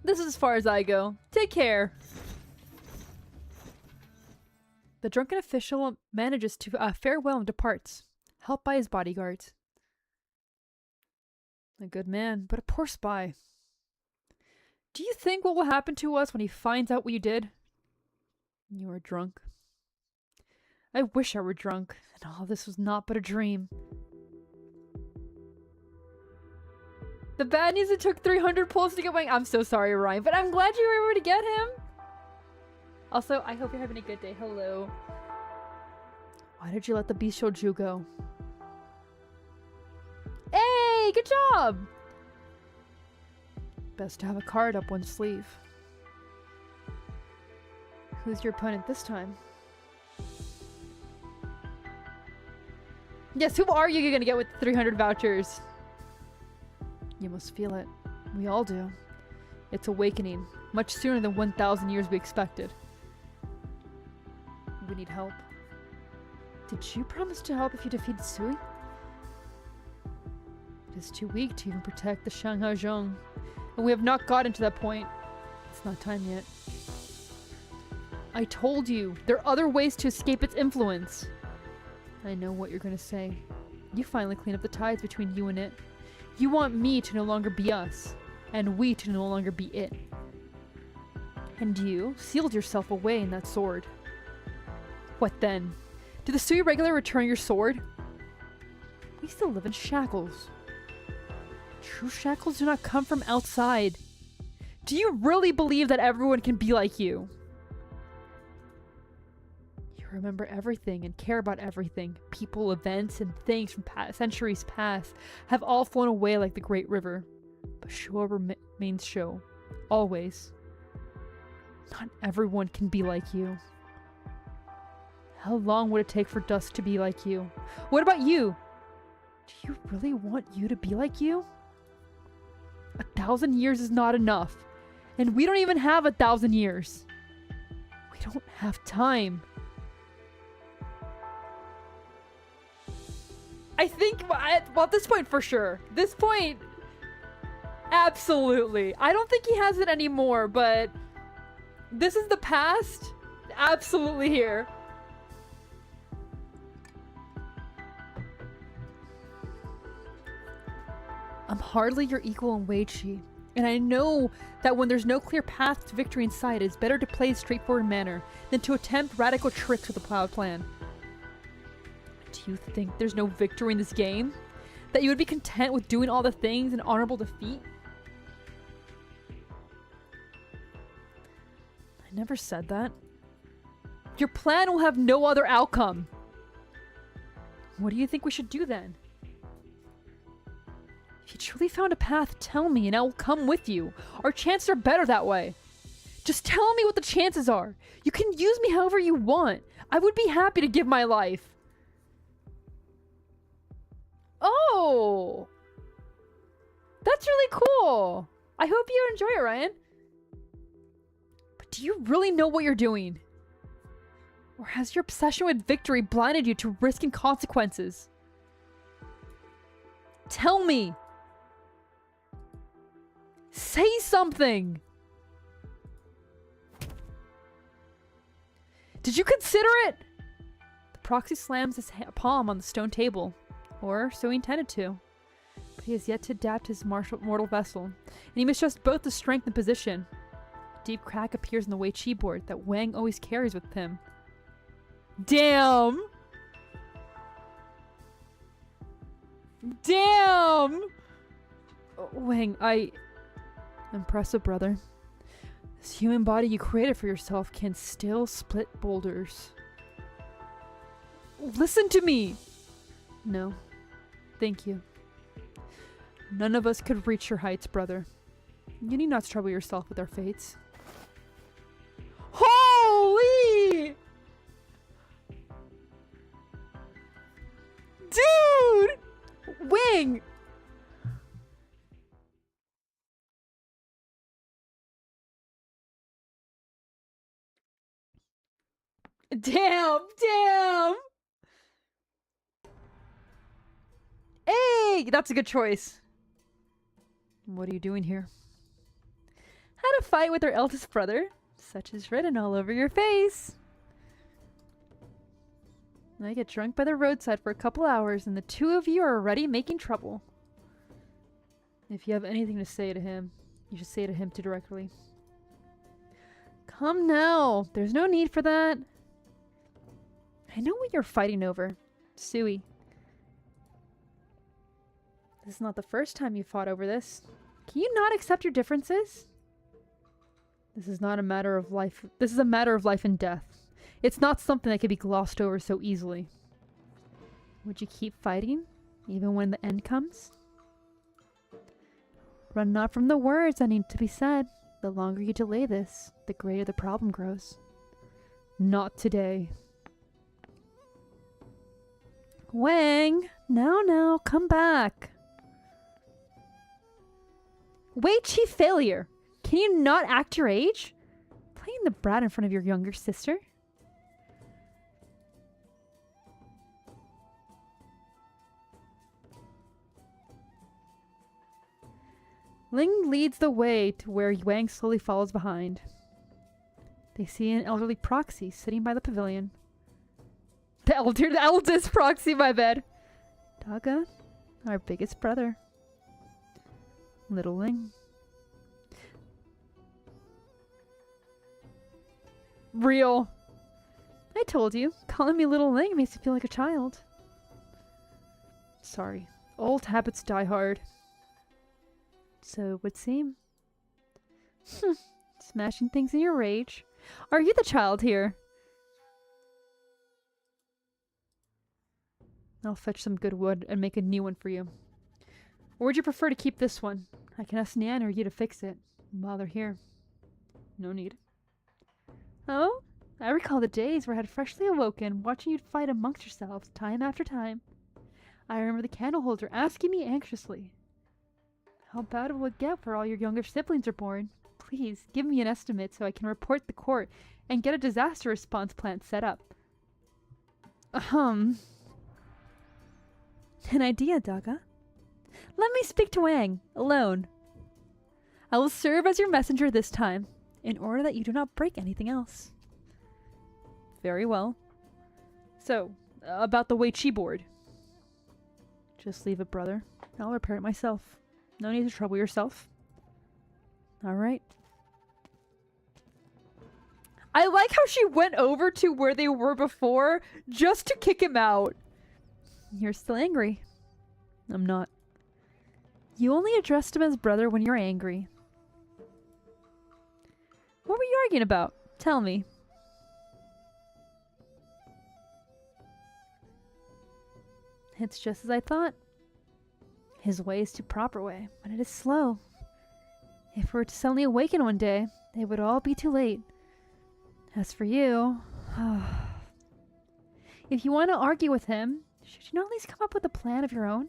This is as far as I go. Take care. The drunken official manages to farewell and departs, helped by his bodyguards. A good man, but a poor spy. Do you think what will happen to us when he finds out what you did? You are drunk. I wish I were drunk, and all this was not but a dream. The bad news, it took 300 pulls to get my— I'm so sorry, Ryan, but I'm glad you were able to get him. Also, I hope you're having a good day. Hello. Why did you let the bestial Jew go? Hey, good job! Best to have a card up one's sleeve. Who's your opponent this time? Yes, who are you gonna get with 300 vouchers? You must feel it. We all do. It's awakening, much sooner than 1,000 years we expected. We need help. Did you promise to help if you defeated Sui? It is too weak to even protect the Shanghai Zhong, and we have not gotten to that point. It's not time yet. I told you, there are other ways to escape its influence. I know what you're gonna say. You finally clean up the ties between you and it. You want me to no longer be us, and we to no longer be it. And you sealed yourself away in that sword. What then? Did the Sui regular return your sword? We still live in shackles. True shackles do not come from outside. Do you really believe that everyone can be like you? You remember everything and care about everything. People, events, and things from centuries past have all flown away like the great river. But Show remains Show. Always. Not everyone can be like you. How long would it take for Dusk to be like you? What about you? Do you really want you to be like you? 1,000 years is not enough. And we don't even have 1,000 years. We don't have time. I think, well, at this point for sure. This point, absolutely. I don't think he has it anymore, but this is the past. Absolutely here. I'm hardly your equal in Weiqi, and I know that when there's no clear path to victory in sight, it's better to play a straightforward manner than to attempt radical tricks with a plowed plan. Do you think there's no victory in this game? That you would be content with doing all the things in honorable defeat? I never said that. Your plan will have no other outcome. What do you think we should do then? If you truly found a path, tell me and I will come with you. Our chances are better that way. Just tell me what the chances are. You can use me however you want. I would be happy to give my life. Oh! That's really cool. I hope you enjoy it, Ryan. But do you really know what you're doing? Or has your obsession with victory blinded you to risking consequences? Tell me! Say something! Did you consider it? The proxy slams his palm on the stone table. Or so he intended to. But he has yet to adapt his mortal vessel, and he mistrusts both the strength and position. A deep crack appears in the Weiqi board that Wang always carries with him. Damn! Damn! Wang, Impressive, brother. This human body you created for yourself can still split boulders. Listen to me! No. Thank you. None of us could reach your heights, brother. You need not trouble yourself with our fates. Holy! Dude! Wing! Damn! Damn! Hey! That's a good choice. What are you doing here? Had a fight with our eldest brother. Such is written all over your face. I get drunk by the roadside for a couple hours and the two of you are already making trouble. If you have anything to say to him, you should say to him too directly. Come now. There's no need for that. I know what you're fighting over. Sui. This is not the first time you fought over this. Can you not accept your differences? This is not a matter of life. This is a matter of life and death. It's not something that can be glossed over so easily. Would you keep fighting, even when the end comes? Run not from the words that need to be said. The longer you delay this, the greater the problem grows. Not today. Wang! Now, come back. Wait, chief failure! Can you not act your age? Playing the brat in front of your younger sister? Ling leads the way to where Wang slowly follows behind. They see an elderly proxy sitting by the pavilion. The eldest proxy, my bed. Daga, our biggest brother. Little Ling. Real. I told you, calling me Little Ling makes me feel like a child. Sorry. Old habits die hard. So it would seem. Smashing things in your rage. Are you the child here? I'll fetch some good wood and make a new one for you. Or would you prefer to keep this one? I can ask Nan or you to fix it while they're here. No need. Oh? I recall the days where I had freshly awoken, watching you fight amongst yourselves time after time. I remember the candle holder asking me anxiously, how bad will it get where all your younger siblings are born? Please, give me an estimate so I can report the court and get a disaster response plan set up. An idea, Daga. Let me speak to Wang, alone. I will serve as your messenger this time, in order that you do not break anything else. Very well. So, about the Wei Chi board. Just leave it, brother. I'll repair it myself. No need to trouble yourself. Alright. I like how she went over to where they were before just to kick him out. You're still angry. I'm not. You only addressed him as brother when you're angry. What were you arguing about? Tell me. It's just as I thought. His way is the proper way, but it is slow. If we were to suddenly awaken one day, it would all be too late. As for you, if you want to argue with him, should you not at least come up with a plan of your own?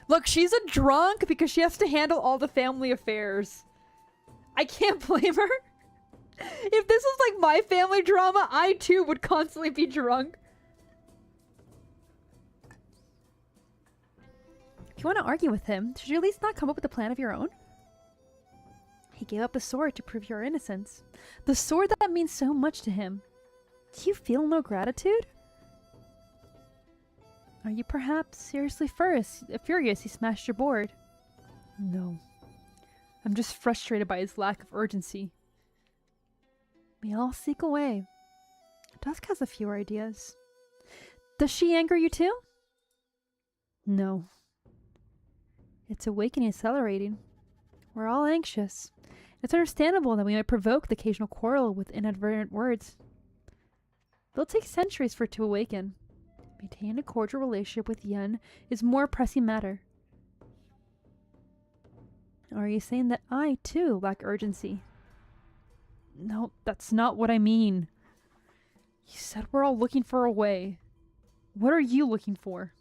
Look, she's a drunk because she has to handle all the family affairs. I can't blame her. If this was like my family drama, I too would constantly be drunk. If you want to argue with him, should you at least not come up with a plan of your own? He gave up a sword to prove your innocence. The sword that means so much to him. Do you feel no gratitude? Are you perhaps seriously furious he smashed your board? No. I'm just frustrated by his lack of urgency. We all seek a way. Dusk has a few ideas. Does she anger you too? No. Its awakening is accelerating. We're all anxious. It's understandable that we might provoke the occasional quarrel with inadvertent words. It'll take centuries for it to awaken. Maintaining a cordial relationship with Yen is a more pressing matter. Are you saying that I, too, lack urgency? No, that's not what I mean. You said we're all looking for a way. What are you looking for?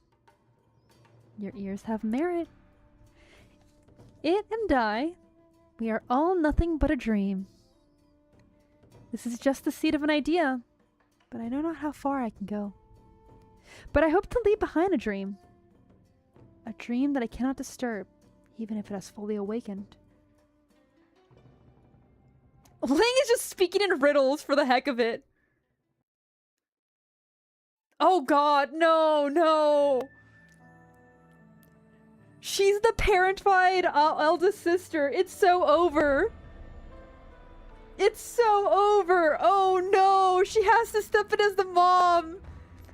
Your ears have merit. It and I, we are all nothing but a dream. This is just the seed of an idea, but I know not how far I can go. But I hope to leave behind a dream that I cannot disturb, even if it has fully awakened. Ling is just speaking in riddles for the heck of it. Oh god, no, no. She's the parentified eldest sister. It's so over. It's so over. Oh no, she has to step in as the mom.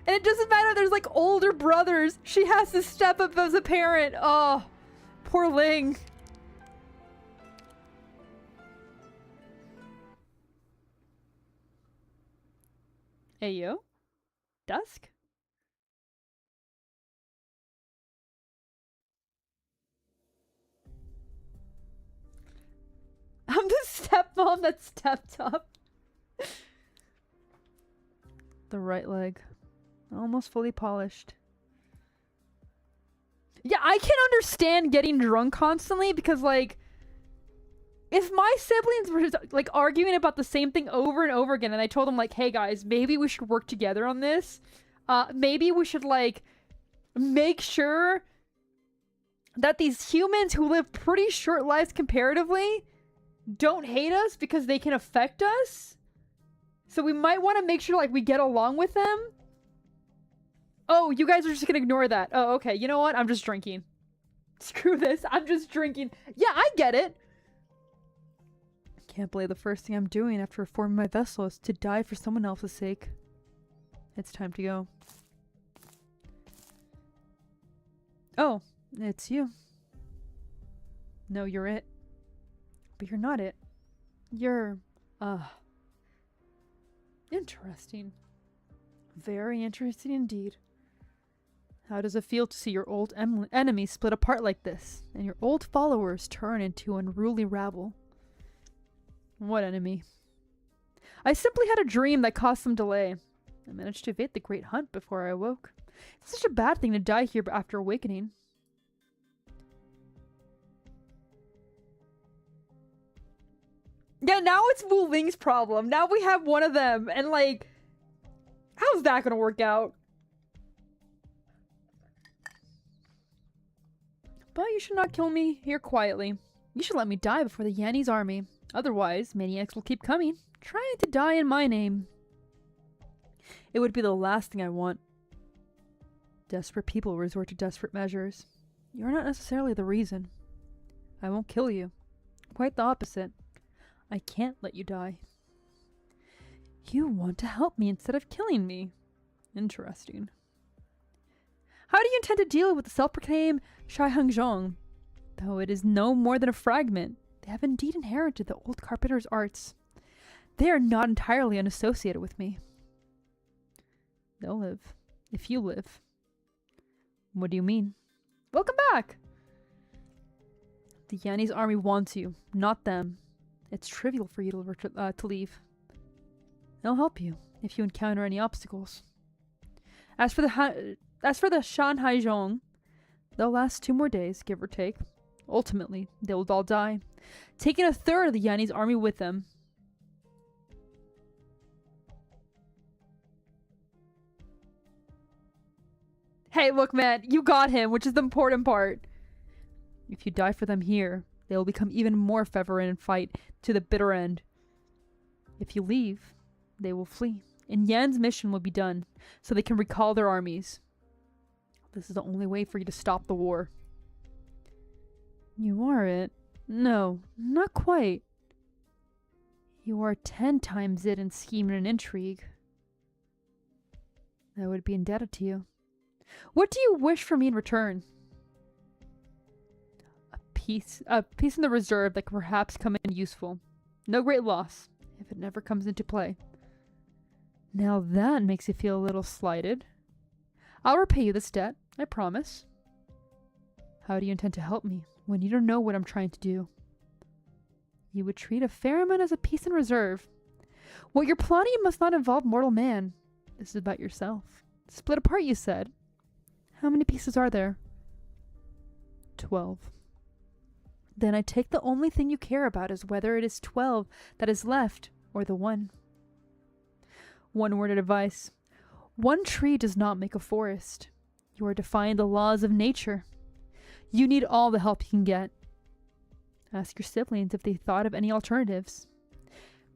And it doesn't matter if there's like older brothers. She has to step up as a parent. Oh, poor Ling. Hey yo, Dusk? I'm the stepmom that stepped up. The right leg. Almost fully polished. Yeah, I can understand getting drunk constantly because, like, if my siblings were, like, arguing about the same thing over and over again and I told them, like, hey guys, maybe we should work together on this. Maybe we should, like, make sure that these humans who live pretty short lives comparatively don't hate us because they can affect us. So we might want to make sure, like, we get along with them. Oh, you guys are just gonna ignore that. Oh, okay. You know what? I'm just drinking. Screw this. I'm just drinking. Yeah, I get it. Can't believe the first thing I'm doing after reforming my vessel is to die for someone else's sake. It's time to go. Oh, it's you. No, you're it. But you're not it. You're, interesting. Very interesting indeed. How does it feel to see your old enemy split apart like this, and your old followers turn into unruly rabble? What enemy? I simply had a dream that caused some delay. I managed to evade the great hunt before I awoke. It's such a bad thing to die here after awakening. Yeah, now it's Wu Ling's problem. Now we have one of them, and like, how's that gonna work out? But you should not kill me here quietly. You should let me die before the Yanni's army. Otherwise, maniacs will keep coming, trying to die in my name. It would be the last thing I want. Desperate people resort to desperate measures. You're not necessarily the reason. I won't kill you. Quite the opposite. I can't let you die. You want to help me instead of killing me. Interesting. How do you intend to deal with the self-proclaimed Shai Hengzhong? Though it is no more than a fragment, they have indeed inherited the old carpenter's arts. They are not entirely unassociated with me. They'll live. If you live. What do you mean? Welcome back! The Yanni's army wants you, not them. It's trivial for you to leave. They'll help you if you encounter any obstacles. As for the Shan Haizhong, they'll last 2 more days, give or take. Ultimately, they will all die, taking a third of the Yanni's army with them. Hey, look, man, you got him, which is the important part. If you die for them here, they will become even more fervent and fight to the bitter end. If you leave, they will flee, and Yan's mission will be done, so they can recall their armies. This is the only way for you to stop the war. You are it? No, not quite. You are 10 times it in scheme and intrigue. I would be indebted to you. What do you wish for me in return? A piece in the reserve that could perhaps come in useful. No great loss, if it never comes into play. Now that makes you feel a little slighted. I'll repay you this debt, I promise. How do you intend to help me? when you don't know what I'm trying to do. You would treat a pheromone as a piece in reserve. What you're plotting must not involve mortal man. This is about yourself. Split apart, you said. How many pieces are there? 12. Then I take the only thing you care about is whether it is 12 that is left or the 1. One word of advice. One tree does not make a forest. You are defying the laws of nature. You need all the help you can get. Ask your siblings if they thought of any alternatives.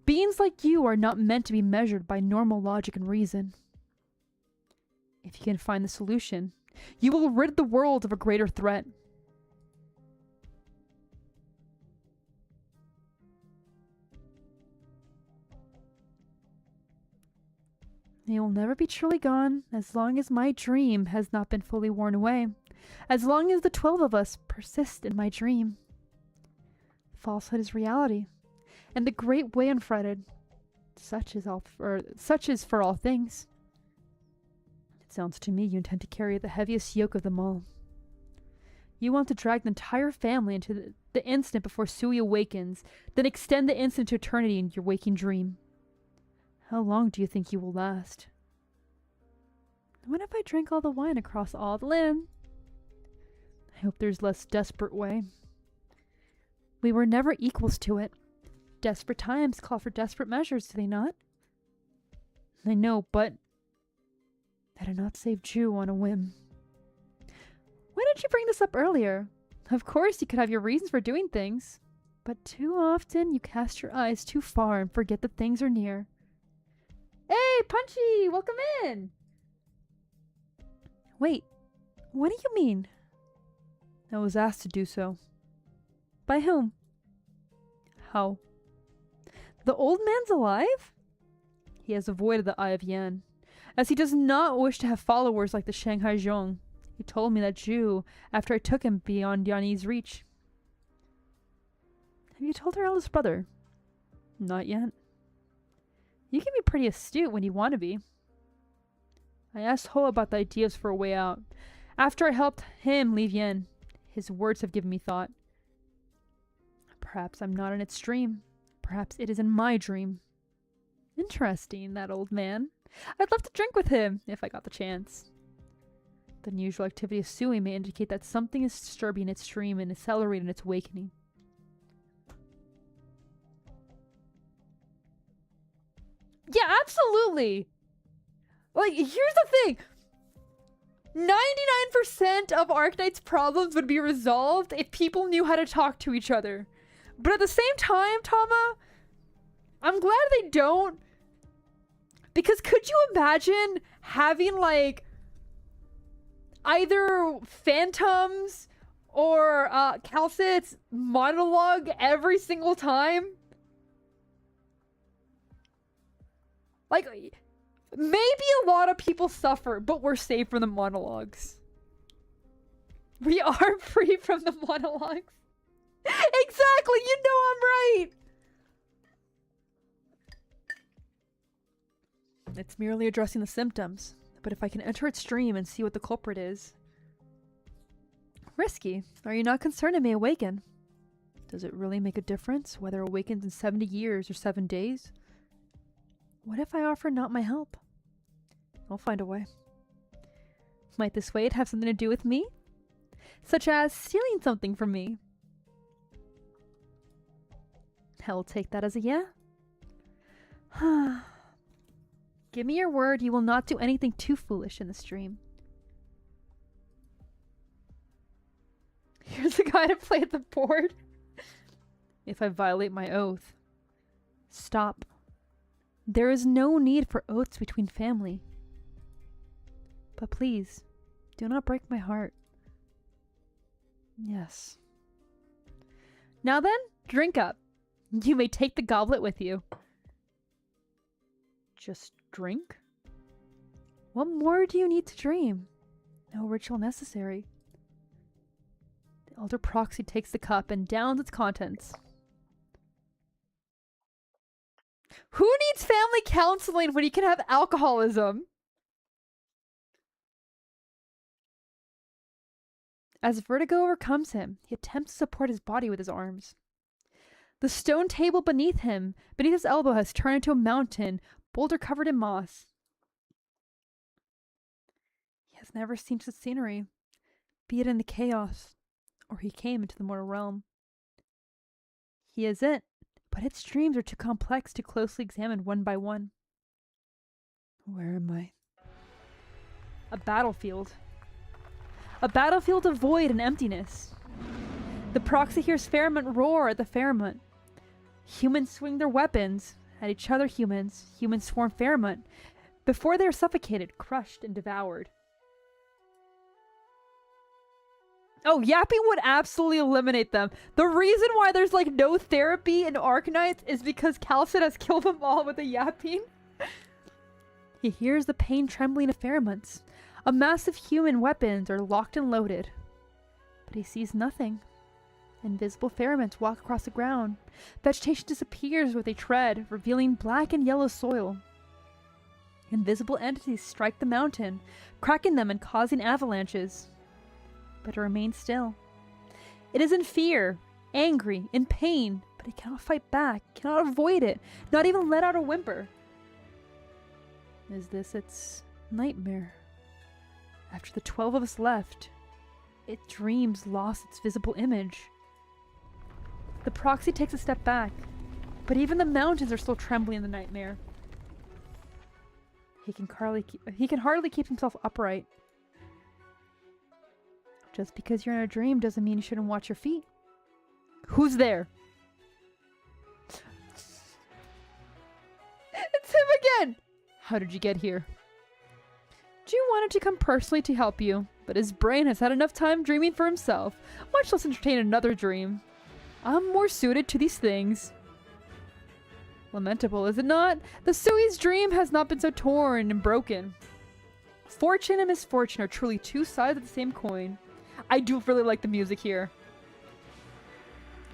Beings like you are not meant to be measured by normal logic and reason. If you can find the solution, you will rid the world of a greater threat. They will never be truly gone as long as my dream has not been fully worn away, as long as the 12 of us persist in my dream. Falsehood is reality, and the great way unfretted. Such is for all things. It sounds to me you intend to carry the heaviest yoke of them all. You want to drag the entire family into the instant before Sui awakens, then extend the instant to eternity in your waking dream. How long do you think you will last? What if I drank all the wine across all the land? I hope there's less desperate way. We were never equals to it. Desperate times call for desperate measures, do they not? I know, but I did not save Ju on a whim. Why didn't you bring this up earlier? Of course you could have your reasons for doing things, but too often you cast your eyes too far and forget that things are near. Hey, Punchy! Welcome in! Wait, what do you mean? I was asked to do so. By whom? How? The old man's alive? He has avoided the Eye of Yan, as he does not wish to have followers like the Shanghai Zhong. He told me that Ju, after I took him beyond Yanni's reach. Have you told her eldest brother? Not yet. You can be pretty astute when you want to be. I asked Ho about the ideas for a way out. After I helped him leave Yen, his words have given me thought. Perhaps I'm not in its dream. Perhaps it is in my dream. Interesting, that old man. I'd love to drink with him, if I got the chance. The unusual activity of Sui may indicate that something is disturbing its dream and accelerating its awakening. Yeah, absolutely. Like, here's the thing. 99% of Arknights' problems would be resolved if people knew how to talk to each other. But at the same time, Tama, I'm glad they don't. Because could you imagine having, like, either Phantoms or Calcit's monologue every single time? Like, maybe a lot of people suffer, but we're safe from the monologues. We are free from the monologues. Exactly, you know I'm right. It's merely addressing the symptoms, but if I can enter its dream and see what the culprit is. Risky. Are you not concerned it may awaken? Does it really make a difference whether it awakens in 70 years or 7 days? What if I offer not my help? I'll find a way. Might this wait have something to do with me? Such as stealing something from me? I'll take that as a yeah. Give me your word you will not do anything too foolish in this dream. Here's a guy to play the board. If I violate my oath. Stop. There is no need for oaths between family. But please, do not break my heart. Yes. Now then, drink up. You may take the goblet with you. Just drink? What more do you need to dream? No ritual necessary. The elder proxy takes the cup and downs its contents. Who needs family counseling when you can have alcoholism? As vertigo overcomes him, he attempts to support his body with his arms. The stone table beneath his elbow, has turned into a mountain, boulder covered in moss. He has never seen such scenery, be it in the chaos, or he came into the mortal realm. He is it, but its dreams are too complex to closely examine one by one. Where am I? A battlefield. A battlefield of void and emptiness. The proxy hears Fairmont roar at the Fairmont. Humans swing their weapons at each other. Humans swarm Fairmont before they are suffocated, crushed, and devoured. Oh, yapping would absolutely eliminate them. The reason why there's like no therapy in ARKNIGHTS is because Calcid has killed them all with a yapping. He hears the pain trembling of Fairmonts. A massive human weapons are locked and loaded. But he sees nothing. Invisible Fairmonts walk across the ground. Vegetation disappears where they tread, revealing black and yellow soil. Invisible entities strike the mountain, cracking them and causing avalanches. But it remains still. It is in fear, angry, in pain, but it cannot fight back, cannot avoid it, not even let out a whimper. Is this its nightmare? After the 12 of us left, its dreams lost its visible image. The proxy takes a step back, but even the mountains are still trembling in the nightmare. He can hardly keep himself upright. Just because you're in a dream doesn't mean you shouldn't watch your feet. Who's there? It's him again! How did you get here? Ju wanted to come personally to help you, but his brain has had enough time dreaming for himself, much less entertain another dream. I'm more suited to these things. Lamentable, is it not? The Sui's dream has not been so torn and broken. Fortune and misfortune are truly two sides of the same coin. I do really like the music here.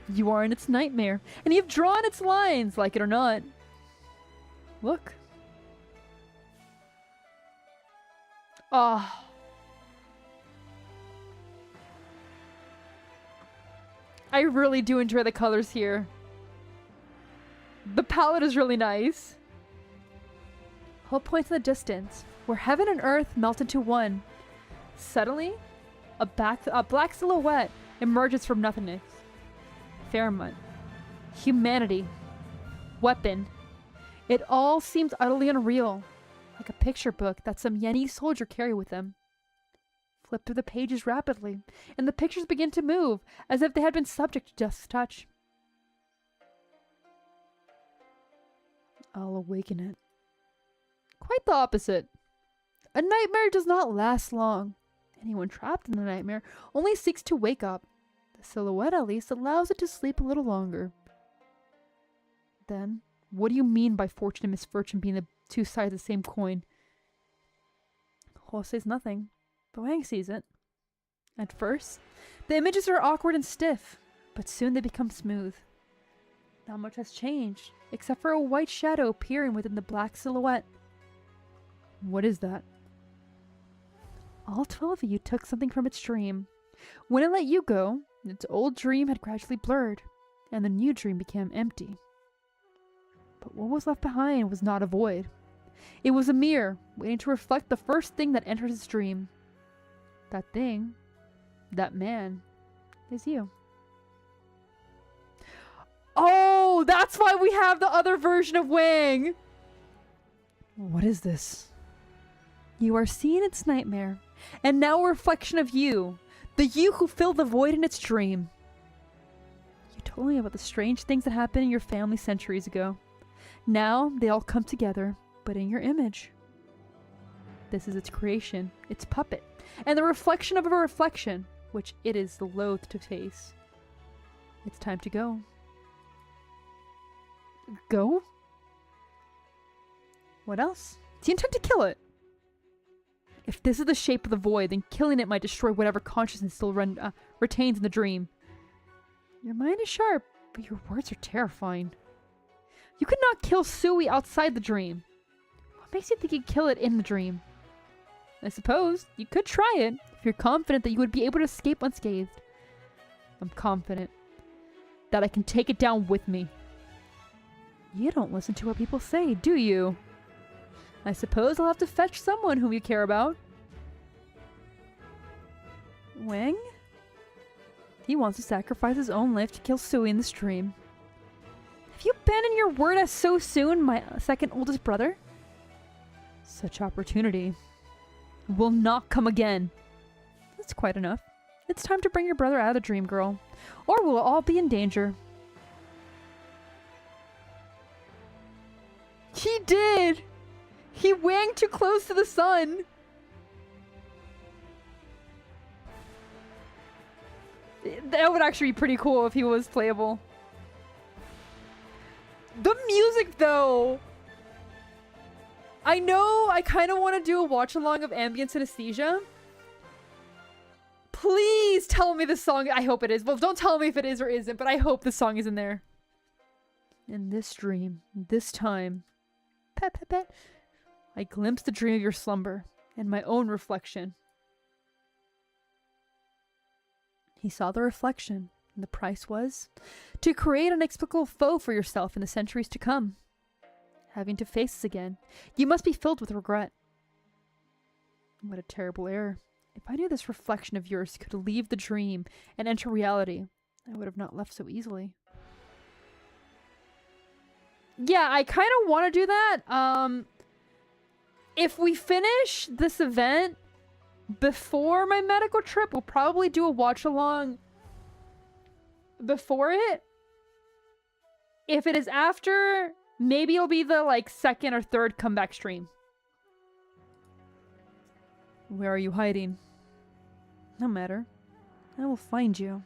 You are in its nightmare, and you've drawn its lines, like it or not. Look. Ah. I really do enjoy the colors here. The palette is really nice. Hope points in the distance, where heaven and earth melt into one. Suddenly, a black silhouette emerges from nothingness. Fairmont. Humanity. Weapon. It all seems utterly unreal, like a picture book that some Yeni soldier carry with them. Flip through the pages rapidly, and the pictures begin to move, as if they had been subject to Death's touch. I'll awaken it. Quite the opposite. A nightmare does not last long. Anyone trapped in the nightmare only seeks to wake up. The silhouette, at least, allows it to sleep a little longer. Then, what do you mean by fortune and misfortune being the two sides of the same coin? Ho says nothing, but Wang sees it. At first, the images are awkward and stiff, but soon they become smooth. Not much has changed, except for a white shadow appearing within the black silhouette. What is that? All 12 of you took something from its dream. When it let you go, its old dream had gradually blurred, and the new dream became empty. But what was left behind was not a void. It was a mirror, waiting to reflect the first thing that entered its dream. That thing, that man, is you. Oh, that's why we have the other version of Wang! What is this? You are seeing its nightmare, and now a reflection of you, the you who filled the void in its dream. You told me about the strange things that happened in your family centuries ago. Now they all come together, but in your image. This is its creation, its puppet, and the reflection of a reflection, which it is loath to face. It's time to go. Go? What else? Do you intend to kill it? If this is the shape of the void, then killing it might destroy whatever consciousness still retains in the dream. Your mind is sharp, but your words are terrifying. You could not kill Sui outside the dream. What makes you think you'd kill it in the dream? I suppose you could try it if you're confident that you would be able to escape unscathed. I'm confident that I can take it down with me. You don't listen to what people say, do you? I suppose I'll have to fetch someone whom you care about. Wang? He wants to sacrifice his own life to kill Sui in the stream. Have you abandoned your word as so soon, my second oldest brother? Such opportunity will not come again. That's quite enough. It's time to bring your brother out of the dream, girl, or we'll all be in danger. He did! He wanged too close to the sun! That would actually be pretty cool if he was playable. The music, though! I know I kind of want to do a watch-along of ambient synesthesia. Please tell me the song. I hope it is. Well, don't tell me if it is or isn't, but I hope the song is in there. In this dream, this time, pet, pet, pet, I glimpsed the dream of your slumber and my own reflection. He saw the reflection, and the price was to create an inexplicable foe for yourself in the centuries to come. Having to face this again, you must be filled with regret. What a terrible error. If I knew this reflection of yours could leave the dream and enter reality, I would have not left so easily. Yeah, I kind of want to do that. If we finish this event before my medical trip, we'll probably do a watch-along before it. If it is after, maybe it'll be the, like, second or third comeback stream. Where are you hiding? No matter. I will find you.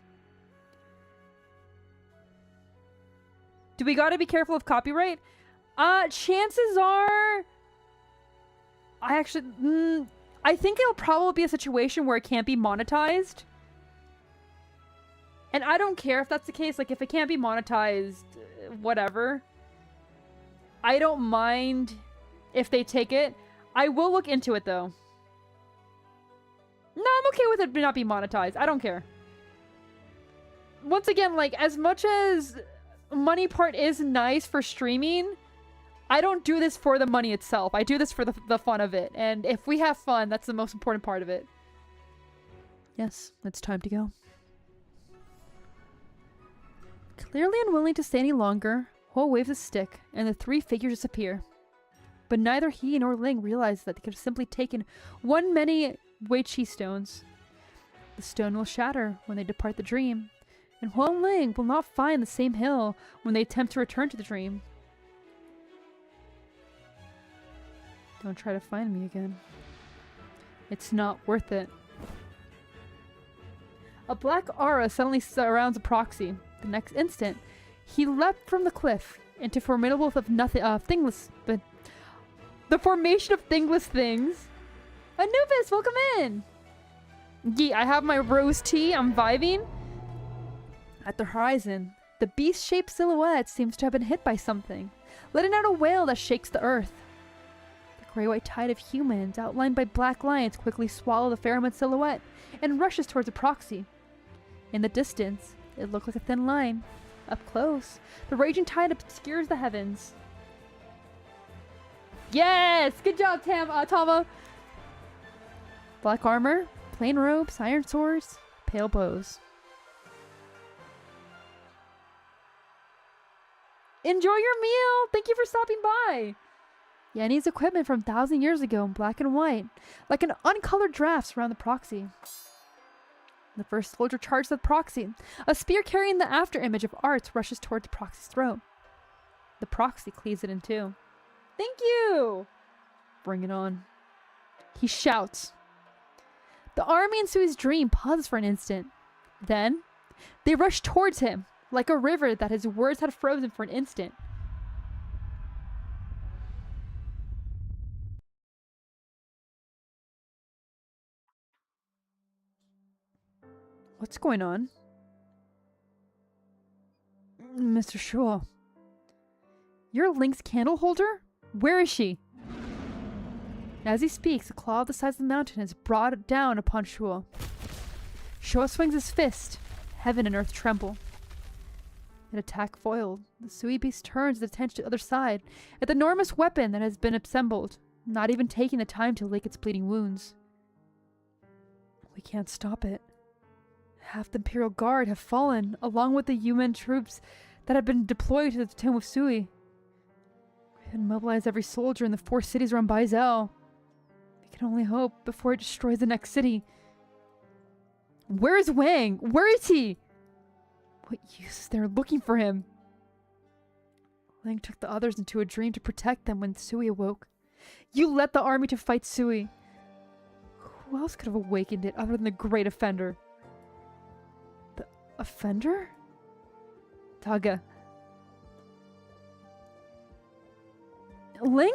Do we gotta be careful of copyright? Chances are... I think it'll probably be a situation where it can't be monetized. And I don't care if that's the case. Like, if it can't be monetized, whatever. I don't mind if they take it. I will look into it, though. No, I'm okay with it not being monetized. I don't care. Once again, like, as much as money part is nice for streaming, I don't do this for the money itself. I do this for the fun of it. And if we have fun, that's the most important part of it. Yes, it's time to go. Clearly unwilling to stay any longer, Ho waves his stick, and the three figures disappear. But neither he nor Ling realize that they could have simply taken one many Weiqi stones. The stone will shatter when they depart the dream, and Huo and Ling will not find the same hill when they attempt to return to the dream. Don't try to find me again. It's not worth it. A black aura suddenly surrounds a proxy. The next instant, he leapt from the cliff into formidable thingless, but the formation of thingless things. Anubis, welcome in. Yeah, I have my rose tea. I'm vibing. At the horizon, the beast-shaped silhouette seems to have been hit by something, letting out a wail that shakes the earth. The gray-white tide of humans, outlined by black lines, quickly swallow the Pheromone silhouette and rushes towards the proxy. In the distance, it looked like a thin line. Up close, the raging tide obscures the heavens. Yes! Good job, Tama! Black armor, plain robes, iron swords, pale bows. Enjoy your meal! Thank you for stopping by! Yanni's equipment from 1,000 years ago in black and white, like an uncolored draft surround the proxy. The first soldier charges the proxy. A spear carrying the after-image of Arts rushes towards the proxy's throat. The proxy cleaves it in two. Thank you! Bring it on. He shouts. The army in Sui's dream pauses for an instant. Then, they rush towards him, like a river that his words had frozen for an instant. What's going on? Mr. Shuo. You're Link's candle holder? Where is she? As he speaks, a claw of the size of the mountain is brought down upon Shua. Shua swings his fist. Heaven and earth tremble. An attack foiled. The Sui beast turns its attention to the other side at the enormous weapon that has been assembled, not even taking the time to lick its bleeding wounds. We can't stop it. Half the Imperial Guard have fallen, along with the human troops that have been deployed to the tomb of Sui. We can mobilize every soldier in the 4 cities around Baizel. We can only hope before it destroys the next city. Where is Wang? Where is he? What use is there looking for him? Ling took the others into a dream to protect them when Sui awoke. You led the army to fight Sui. Who else could have awakened it other than the great offender? The offender? Taga. Ling?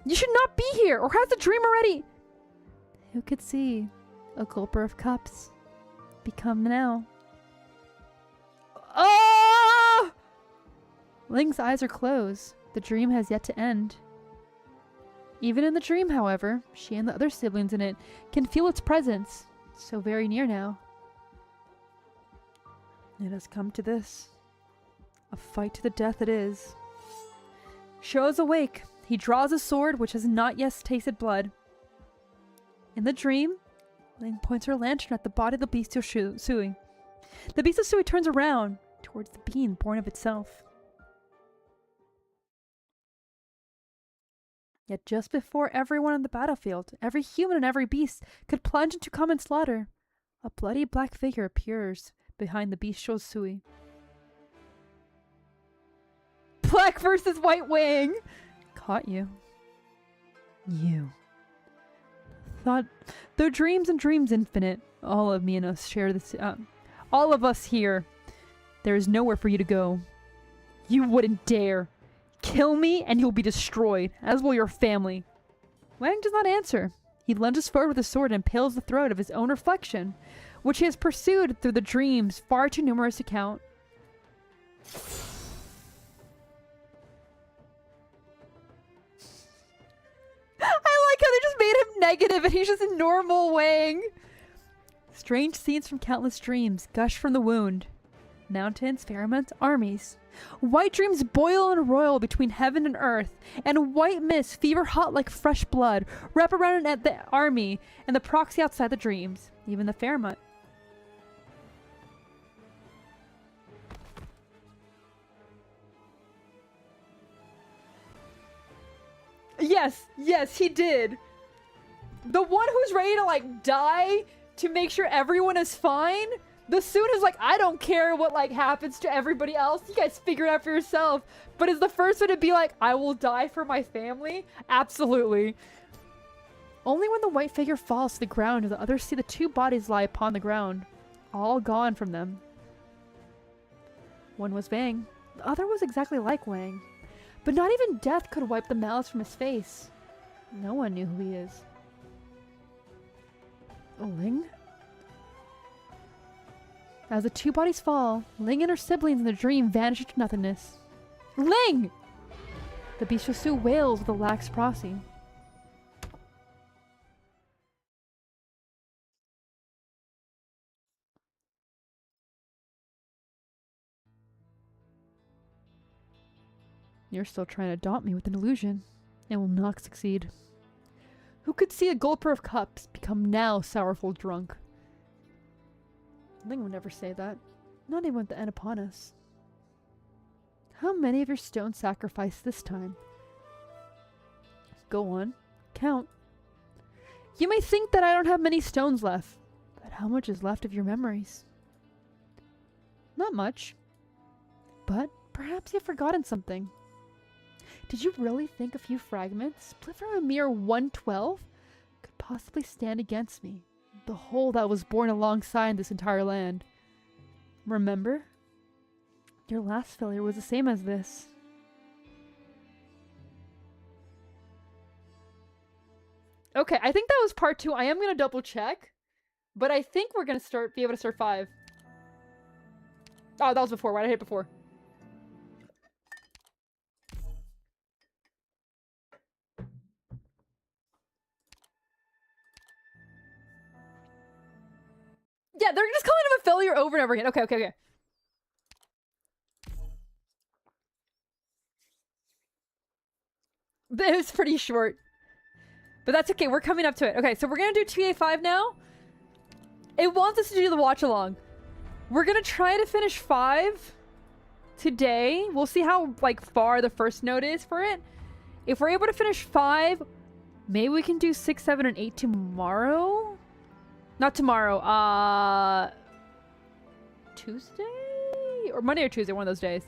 You should not be here, or has the dream already? Who could see a gulper of cups become now? Ah! Ling's eyes are closed. The dream has yet to end. Even in the dream, however, she and the other siblings in it can feel its presence, so very near now. It has come to this. A fight to the death it is. Sho is awake. He draws a sword which has not yet tasted blood. In the dream, Ling points her lantern at the body of the beast of Sui. The beast of Sui turns around towards the being born of itself. Yet just before everyone on the battlefield, every human and every beast could plunge into common slaughter, a bloody black figure appears behind the bestial Sui. Black versus White Wing! Caught you. You. Thought, though dreams and dreams infinite, all of me and us share this, all of us here, there is nowhere for you to go. You wouldn't dare. Kill me and you'll be destroyed, as will your family. Wang does not answer. He lunges forward with his sword and impales the throat of his own reflection, which he has pursued through the dreams far too numerous to count. I like how they just made him negative and he's just a normal Wang. Strange scenes from countless dreams gush from the wound. Mountains, pheromones, armies. White dreams boil and roil between heaven and earth, and white mists, fever hot like fresh blood, wrap around at the army and the proxy outside the dreams, even the pheromone. Yes, he did. The one who's ready to, like, die to make sure everyone is fine. The Soon is like, I don't care what, like, happens to everybody else. You guys figure it out for yourself. But is the first one to be like, I will die for my family? Absolutely. Only when the white figure falls to the ground do the others see the 2 bodies lie upon the ground, all gone from them. One was Wang. The other was exactly like Wang. But not even death could wipe the malice from his face. No one knew who he is. Ling? As the 2 bodies fall, Ling and her siblings in the dream vanish into nothingness. Ling! The bestial Su wails with a lax prosy. You're still trying to daunt me with an illusion. It will not succeed. Who could see a gulper of cups become now sorrowful drunk? Ling would never say that. Not even with the end upon us. How many of your stones sacrificed this time? Go on. Count. You may think that I don't have many stones left, but how much is left of your memories? Not much. But perhaps you've forgotten something. Did you really think a few fragments, split from a mere 1/12, could possibly stand against me, the whole that was born alongside this entire land? Remember? Your last failure was the same as this. Okay, I think that was part 2. I am going to double check, but I think we're going to be able to start 5. Oh, that was before. Why did I hit before? Yeah, they're just calling him a failure over and over again. Okay, okay, okay. It was pretty short. But that's okay, we're coming up to it. Okay, so we're gonna do TA5 now. It wants us to do the watch along. We're gonna try to finish 5 today. We'll see how like far the first note is for it. If we're able to finish 5, maybe we can do 6, 7, and 8 tomorrow? Not tomorrow, Tuesday? Or Monday or Tuesday, one of those days.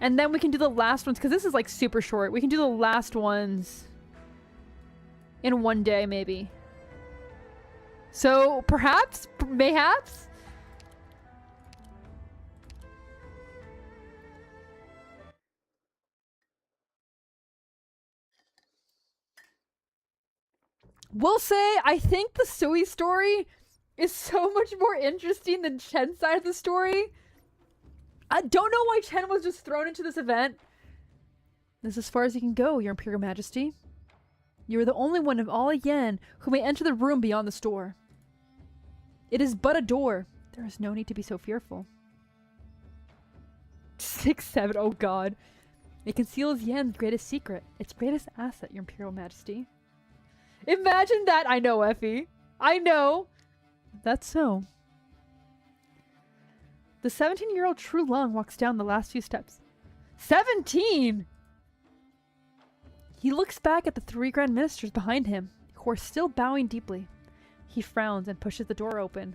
And then we can do the last ones, because this is like super short. We can do the last ones in one day, maybe. So, perhaps? Mayhaps? Will say, I think the Sui story is so much more interesting than Chen's side of the story. I don't know why Chen was just thrown into this event. This is as far as you can go, Your Imperial Majesty. You are the only one of all Yen who may enter the room beyond the store. It is but a door. There is no need to be so fearful. 6, 7, oh god. It conceals Yen's greatest secret, its greatest asset, Your Imperial Majesty. Imagine that! I know, Effie. I know. That's so. The 17-year-old True Lung walks down the last few steps. 17! He looks back at the 3 Grand Ministers behind him, who are still bowing deeply. He frowns and pushes the door open.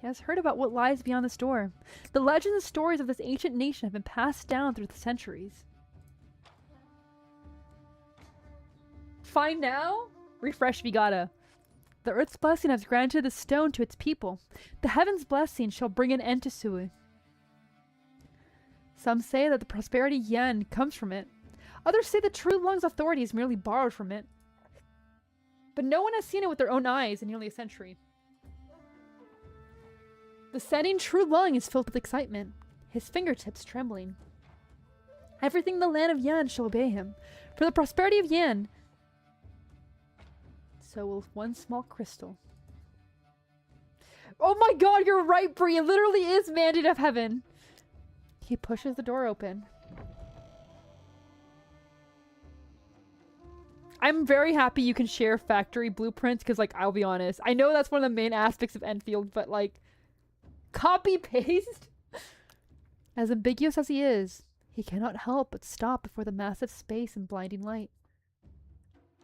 He has heard about what lies beyond this door. The legends and stories of this ancient nation have been passed down through the centuries. Fine now? Refresh Vigata. The earth's blessing has granted the stone to its people. The heaven's blessing shall bring an end to Sui. Some say that the prosperity Yen comes from it. Others say that True Lung's authority is merely borrowed from it. But no one has seen it with their own eyes in nearly a century. The setting True Lung is filled with excitement, his fingertips trembling. Everything in the land of Yen shall obey him. For the prosperity of Yen, so will one small crystal. Oh my god, you're right, Bree. It literally is mandate of heaven. He pushes the door open. I'm very happy you can share factory blueprints, because, like, I'll be honest. I know that's one of the main aspects of Enfield, but, like, copy-paste? As ambiguous as he is, he cannot help but stop before the massive space and blinding light.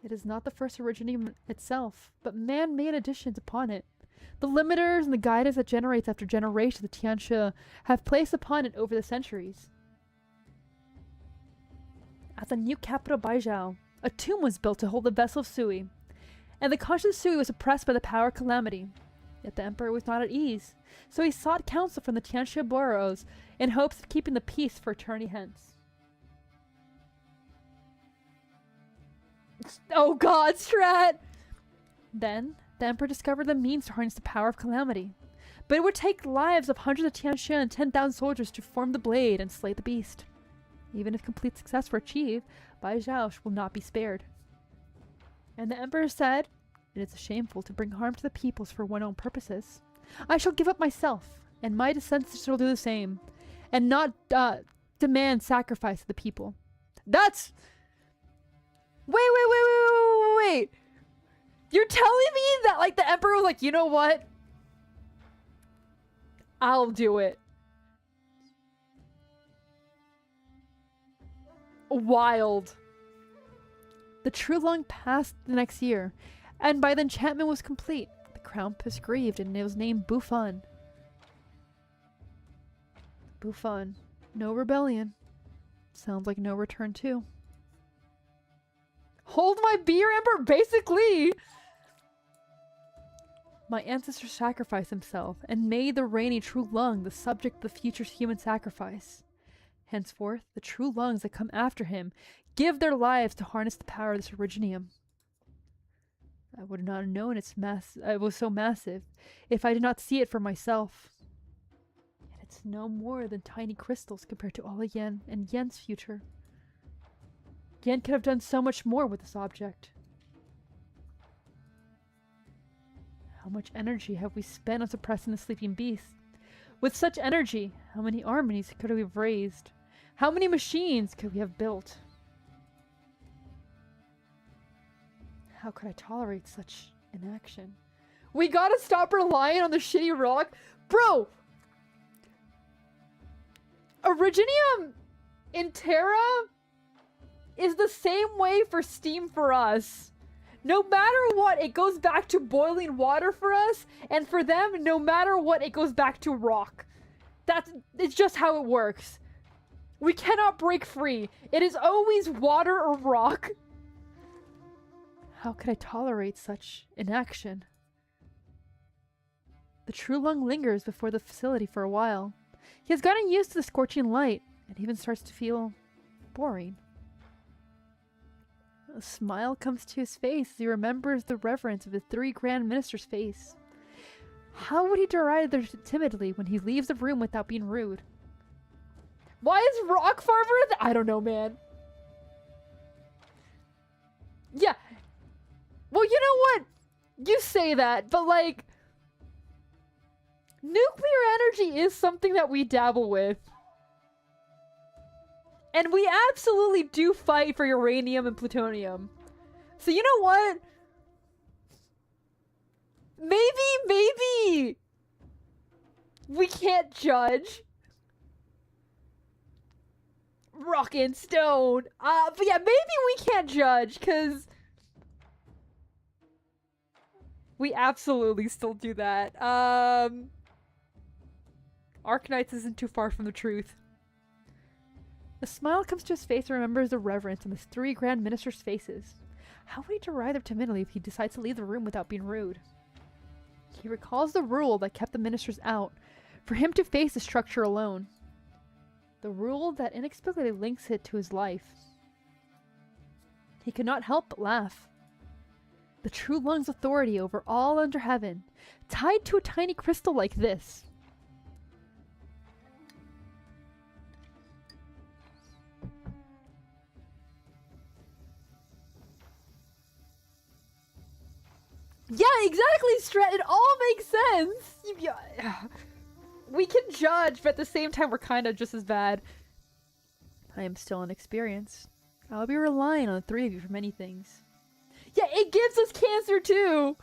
It is not the first originating itself, but man-made additions upon it. The limiters and the guidance that generates after generations of Tianxia have placed upon it over the centuries. At the new capital Baijiao, a tomb was built to hold the vessel of Sui, and the conscious Sui was oppressed by the power of calamity. Yet the emperor was not at ease, so he sought counsel from the Tianxia boroughs in hopes of keeping the peace for eternity hence. Oh god, Strat! Then, the emperor discovered the means to harness the power of calamity. But it would take lives of hundreds of Tianxia and 10,000 soldiers to form the blade and slay the beast. Even if complete success were achieved, Baijiao will not be spared. And the emperor said, "It is shameful to bring harm to the peoples for one's own purposes. I shall give up myself, and my descendants shall do the same, and not demand sacrifice of the people." That's... Wait. You're telling me that, like, the emperor was like, you know what? I'll do it. Wild. The True Lung passed the next year, and by the enchantment was complete. The crown was grieved, and it was named Bufan. Bufan. No rebellion. Sounds like no return too. Hold my beer, Emperor, basically! My ancestor sacrificed himself, and made the reigning True Lung the subject of the future human sacrifice. Henceforth, the True Lungs that come after him give their lives to harness the power of this originium. I would not have known it was so massive if I did not see it for myself. Yet it's no more than tiny crystals compared to all Yen and Yen's future. Yen could have done so much more with this object. How much energy have we spent on suppressing the sleeping beast? With such energy, how many armies could we have raised? How many machines could we have built? How could I tolerate such inaction? We gotta stop relying on the shitty rock. Bro! Originium in Terra is the same way for Steam for us. No matter what, it goes back to boiling water for us, and for them, no matter what, it goes back to rock. It's just how it works. We cannot break free. It is always water or rock. How could I tolerate such inaction? The true lung lingers before the facility for a while. He has gotten used to the scorching light, and even starts to feel boring. A smile comes to his face as he remembers the reverence of the 3 Grand Minister's face. How would he deride them timidly when he leaves the room without being rude? Why is Rock Farmer I don't know, man. Yeah. Well, you know what? You say that, but like... nuclear energy is something that we dabble with. And we absolutely do fight for uranium and plutonium. So you know what? Maybe we can't judge. Rock and stone. But yeah, maybe we can't judge, because we absolutely still do that. ARKNIGHTS isn't too far from the truth. A smile comes to his face and remembers the reverence on the 3 Grand Minister's faces. How would he deride them timidly if he decides to leave the room without being rude? He recalls the rule that kept the ministers out, for him to face the structure alone. The rule that inexplicably links it to his life. He could not help but laugh. The true lung's authority over all under heaven, tied to a tiny crystal like this. Yeah, exactly, Strat. It all makes sense. We can judge, but at the same time, we're kind of just as bad. I am still inexperienced. I'll be relying on the 3 of you for many things. Yeah, it gives us cancer, too!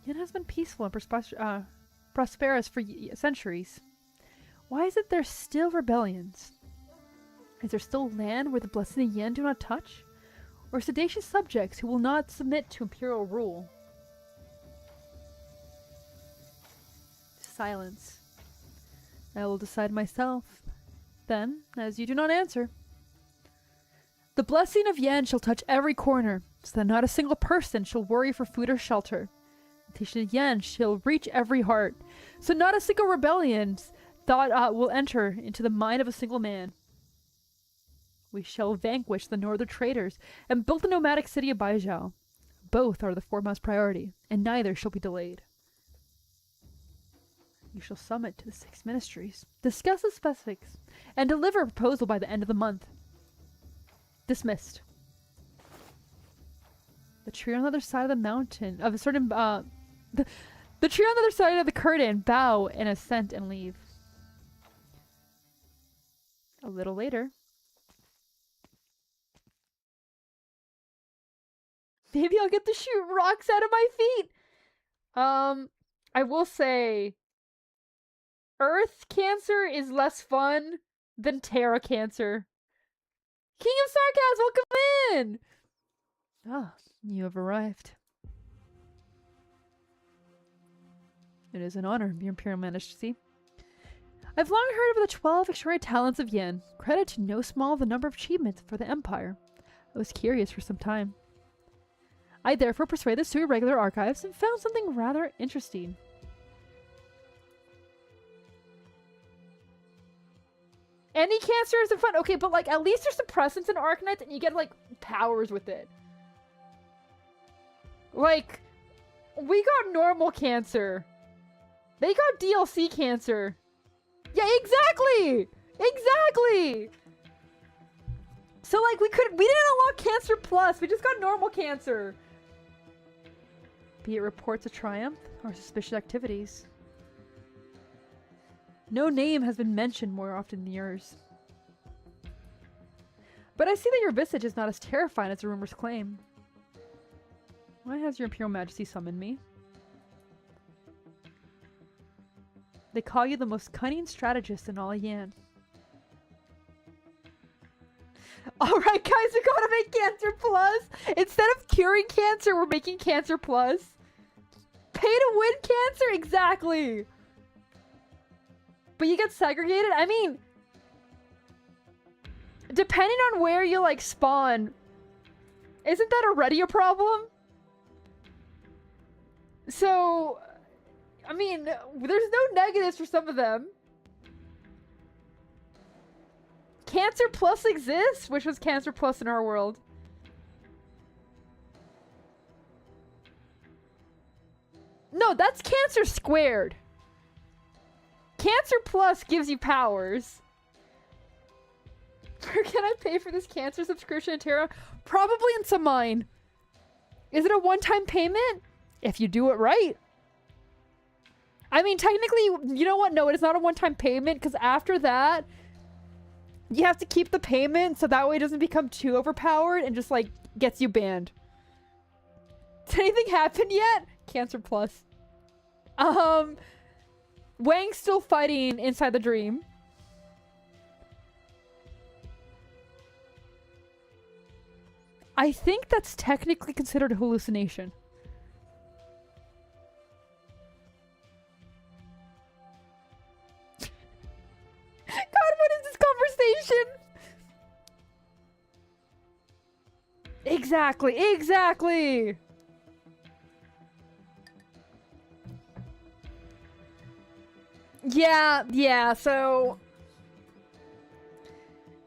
Yen has been peaceful and prosperous for centuries. Why is it there still rebellions? Is there still land where the blessed Yen do not touch? Or seditious subjects who will not submit to imperial rule? Silence. I will decide myself. Then, as you do not answer. The blessing of Yen shall touch every corner, so that not a single person shall worry for food or shelter. The teaching of Yen shall reach every heart, so not a single rebellion's thought will enter into the mind of a single man. We shall vanquish the northern traders and build the nomadic city of Baijiao. Both are the foremost priority, and neither shall be delayed. You shall summit to the 6 ministries, discuss the specifics, and deliver a proposal by the end of the month. Dismissed. The tree on the other side of the mountain, of a certain, the tree on the other side of the curtain bow in assent and leave. A little later. Maybe I'll get to shoot rocks out of my feet. I will say, Earth cancer is less fun than Terra cancer. King of Sarcasm, welcome in! Ah, you have arrived. It is an honor, Your Imperial Majesty. I've long heard of the 12 extraordinary talents of Yen, credit to no small the number of achievements for the Empire. I was curious for some time. I therefore persuaded through regular archives and found something rather interesting. Any cancer isn't fun. Okay, but like at least there's suppressants in ARKNIGHTS and you get like powers with it. Like, we got normal cancer. They got DLC cancer. Yeah, exactly! Exactly! So like we didn't unlock Cancer Plus, we just got normal cancer. Be it reports of triumph or suspicious activities. No name has been mentioned more often than yours. But I see that your visage is not as terrifying as the rumors claim. Why has your Imperial Majesty summoned me? They call you the most cunning strategist in all Yan. Alright guys, we gotta make Cancer Plus! Instead of curing cancer, we're making Cancer Plus. Pay to win cancer? Exactly! But you get segregated? I mean, depending on where you, like, spawn, isn't that already a problem? So, I mean, there's no negatives for some of them. Cancer Plus exists? Which was Cancer Plus in our world? No, that's Cancer Squared. Cancer Plus gives you powers. Where can I pay for this cancer subscription in Terra? Probably in some mine. Is it a one-time payment? If you do it right. I mean, technically, you know what? No, it is not a one-time payment, because after that, you have to keep the payment so that way it doesn't become too overpowered and just, like, gets you banned. Did anything happen yet? Cancer Plus. Wang's still fighting inside the dream. I think that's technically considered a hallucination. God, what is this conversation? Exactly, exactly! Yeah, so...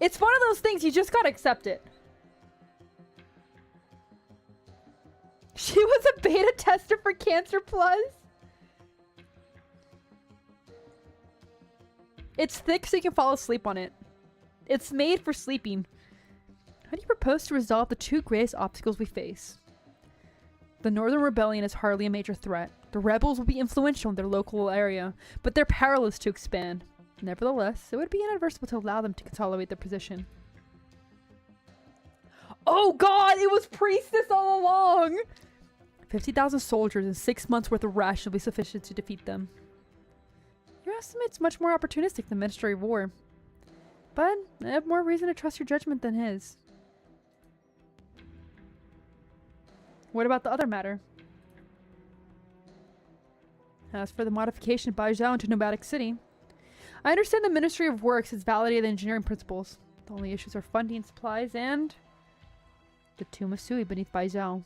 It's one of those things, you just gotta accept it. She was a beta tester for Cancer Plus? It's thick so you can fall asleep on it. It's made for sleeping. How do you propose to resolve the two greatest obstacles we face? The Northern Rebellion is hardly a major threat. The rebels will be influential in their local area, but they're powerless to expand. Nevertheless, it would be inadvisable to allow them to consolidate their position. Oh god, it was Priestess all along! 50,000 soldiers and 6 months worth of rations will be sufficient to defeat them. Your estimate's much more opportunistic than Ministry of War. But I have more reason to trust your judgment than his. What about the other matter? As for the modification of Baizhou into Nomadic City, I understand the Ministry of Works has validated the engineering principles. The only issues are funding, supplies, and the tomb of Sui beneath Baizhou.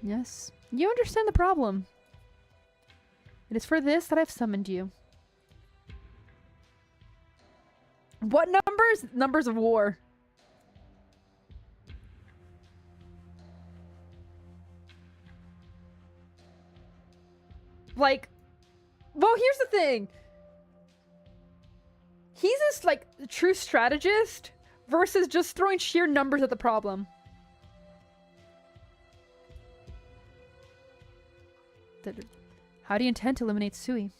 Yes, you understand the problem. It is for this that I've summoned you. What numbers? Numbers of war. Like, well, here's the thing. He's this, like, true strategist versus just throwing sheer numbers at the problem. How do you intend to eliminate Sui?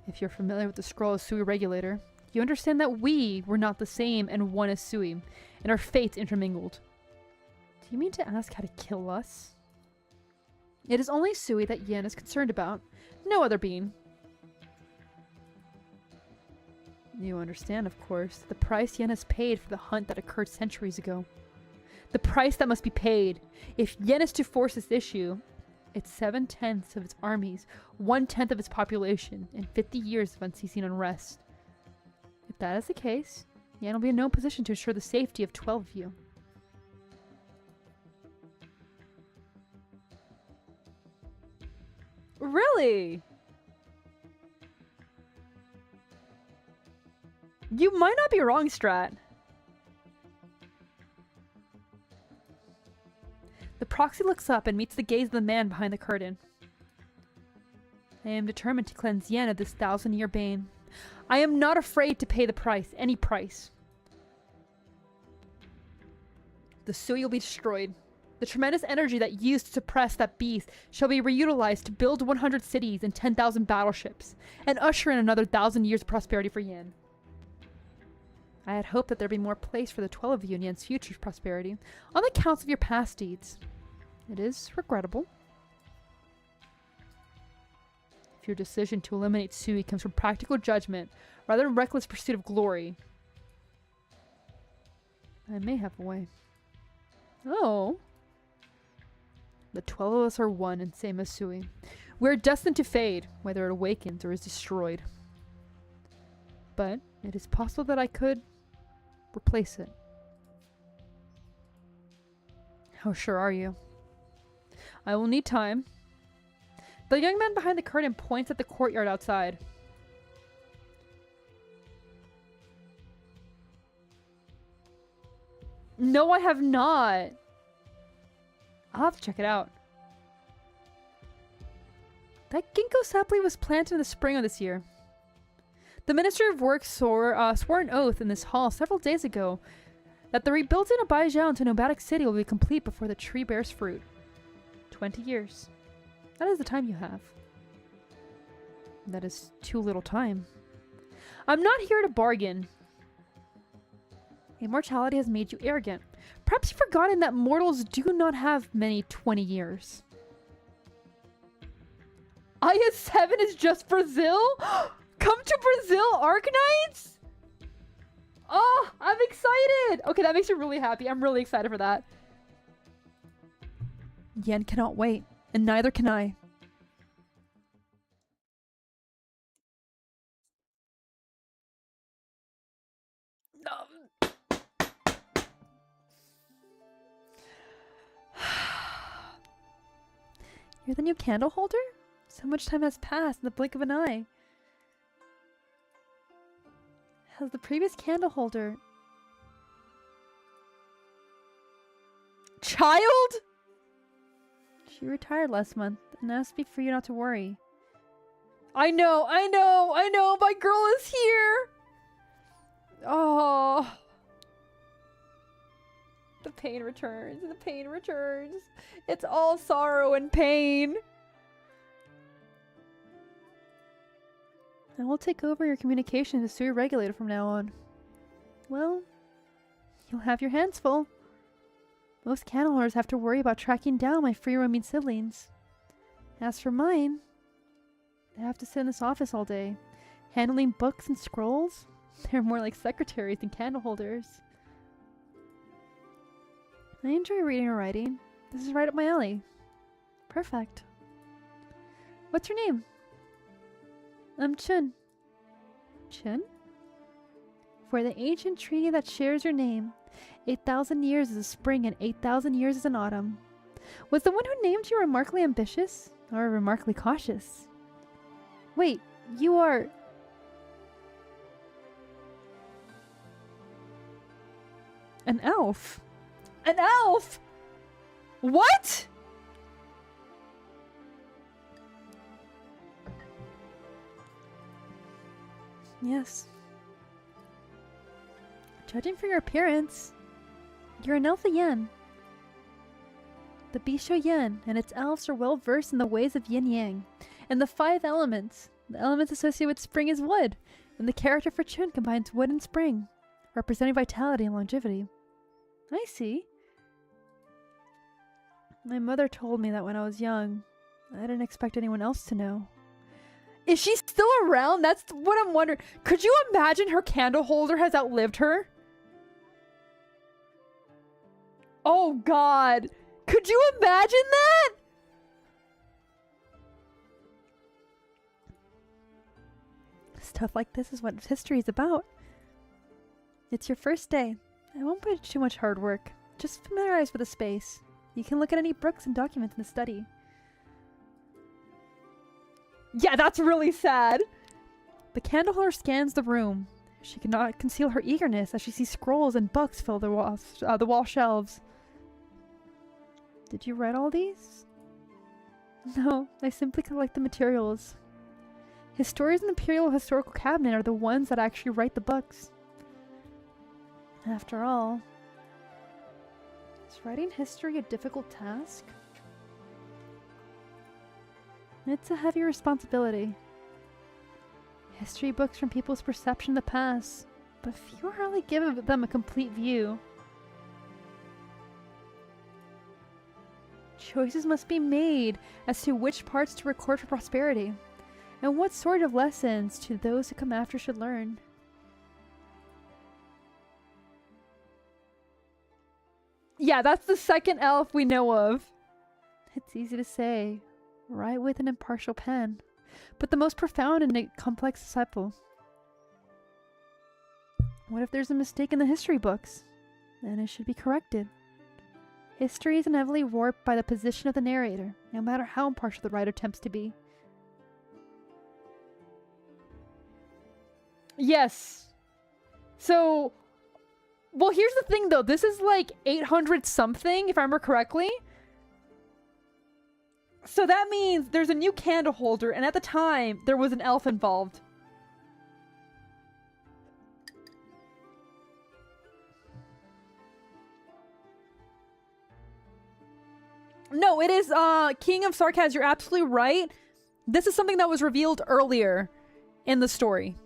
If you're familiar with the scroll of Sui Regulator, you understand that we were not the same and one as Sui, and our fates intermingled. Do you mean to ask how to kill us? It is only Sui that Yen is concerned about, no other being. You understand, of course, the price Yen has paid for the hunt that occurred centuries ago. The price that must be paid. If Yen is to force this issue, it's 7/10 of its armies, 1/10 of its population, and 50 years of unceasing unrest. If that is the case, Yen will be in no position to ensure the safety of 12 of you. Really? You might not be wrong, Strat. The proxy looks up and meets the gaze of the man behind the curtain. I am determined to cleanse Yen of this 1,000-year bane. I am not afraid to pay the price, any price. The Sui will be destroyed. The tremendous energy that used to suppress that beast shall be reutilized to build 100 cities and 10,000 battleships, and usher in another 1,000 years of prosperity for Yin. I had hoped that there'd be more place for the 12 of you in Yin's future prosperity, on the counts of your past deeds. It is regrettable. If your decision to eliminate Sui comes from practical judgment, rather than reckless pursuit of glory, I may have a way. Oh. The 12 of us are one and same as Sui. We're destined to fade, whether it awakens or is destroyed. But it is possible that I could replace it. How sure are you? I will need time. The young man behind the curtain points at the courtyard outside. No, I have not. I'll have to check it out. That ginkgo sapling was planted in the spring of this year. The Minister of Works swore an oath in this hall several days ago that the rebuilding of Baijiao into a nomadic city will be complete before the tree bears fruit. 20 years. That is the time you have. That is too little time. I'm not here to bargain. Immortality has made you arrogant. Perhaps you've forgotten that mortals do not have many 20 years. IS-7 is just Brazil? Come to Brazil, ARKNIGHTS? Oh, I'm excited! Okay, that makes me really happy. I'm really excited for that. Yen cannot wait, and neither can I. You're the new candle holder? So much time has passed in the blink of an eye. Has the previous candle holder... Child? She retired last month and asked me for you not to worry. I know, my girl is here! Oh. The pain returns, the pain returns. It's all sorrow and pain. I will take over your communication as Sui regulator from now on. Well, you'll have your hands full. Most candle holders have to worry about tracking down my free-roaming siblings. As for mine, they have to sit in this office all day, handling books and scrolls. They're more like secretaries than candle holders. I enjoy reading and writing. This is right up my alley. Perfect. What's your name? I'm Chun. Chun? For the ancient tree that shares your name, 8,000 years is a spring and 8,000 years is an autumn. Was the one who named you remarkably ambitious or remarkably cautious? Wait, you are... an elf. An elf! What?! Yes. Judging from your appearance, you're an elf Yin. The Bisho Yin and its elves are well versed in the ways of yin yang, and the 5 elements. The elements associated with spring is wood, and the character for Chun combines wood and spring, representing vitality and longevity. I see. My mother told me that when I was young. I didn't expect anyone else to know. Is she still around? That's what I'm wondering. Could you imagine her candle holder has outlived her? Oh God. Could you imagine that? Stuff like this is what history is about. It's your first day. I won't put too much hard work. Just familiarize with the space. You can look at any books and documents in the study. Yeah, that's really sad. The candle holder scans the room. She cannot conceal her eagerness as she sees scrolls and books fill the wall shelves. Did you read all these? No, I simply collect the materials. Historians in the Imperial Historical Cabinet are the ones that actually write the books. After all, Is writing history a difficult task? It's a heavy responsibility. History books from people's perception of the past, but few hardly give them a complete view. Choices must be made as to which parts to record for posterity, and what sort of lessons to those who come after should learn. Yeah, that's the second elf we know of. It's easy to say, write with an impartial pen, but the most profound and complex disciple. What if there's a mistake in the history books? Then it should be corrected. History is inevitably warped by the position of the narrator, no matter how impartial the writer attempts to be. Yes. So, well, here's the thing though. This is like 800 something, if I remember correctly. So that means there's a new candle holder, and at the time, there was an elf involved. No, it is, King of Sarkaz, you're absolutely right. This is something that was revealed earlier in the story.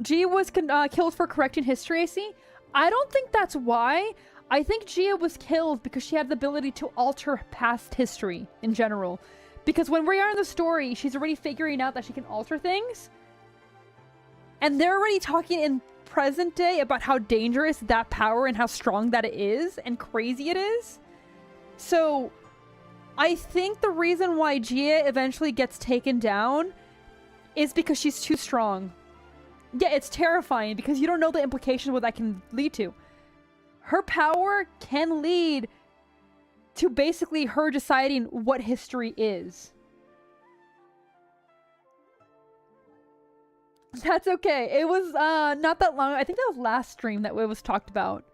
Gia was killed for correcting history, AC. I don't think that's why. I think Gia was killed because she had the ability to alter past history in general. Because when we are in the story, she's already figuring out that she can alter things. And they're already talking in present day about how dangerous that power and how strong that it is and crazy it is. So I think the reason why Gia eventually gets taken down is because she's too strong. Yeah, it's terrifying because you don't know the implications of what that can lead to. Her power can lead to basically her deciding what history is. That's okay. It was not that long. I think that was last stream that it was talked about.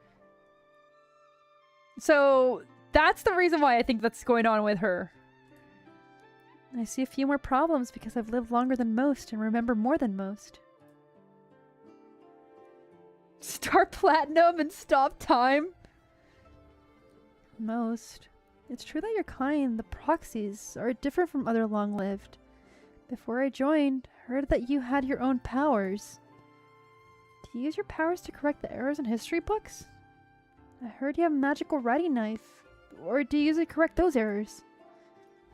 So that's the reason why I think that's going on with her. I see a few more problems because I've lived longer than most and remember more than most. Start platinum and stop time. Most. It's true that your kind, the proxies, are different from other long-lived. Before I joined, I heard that you had your own powers. Do you use your powers to correct the errors in history books? I heard you have a magical writing knife. Or do you use it to correct those errors?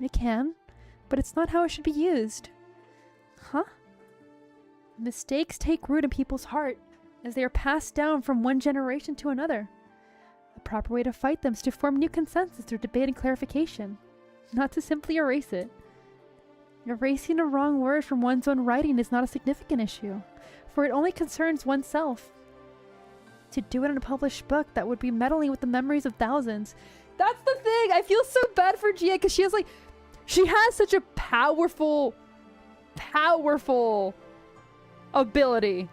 It can, but it's not how it should be used. Huh? Mistakes take root in people's heart, as they are passed down from one generation to another. The proper way to fight them is to form new consensus through debate and clarification, not to simply erase it. Erasing a wrong word from one's own writing is not a significant issue, for it only concerns oneself. To do it in a published book, that would be meddling with the memories of thousands. That's the thing! I feel so bad for Gia, because she has such a powerful ability.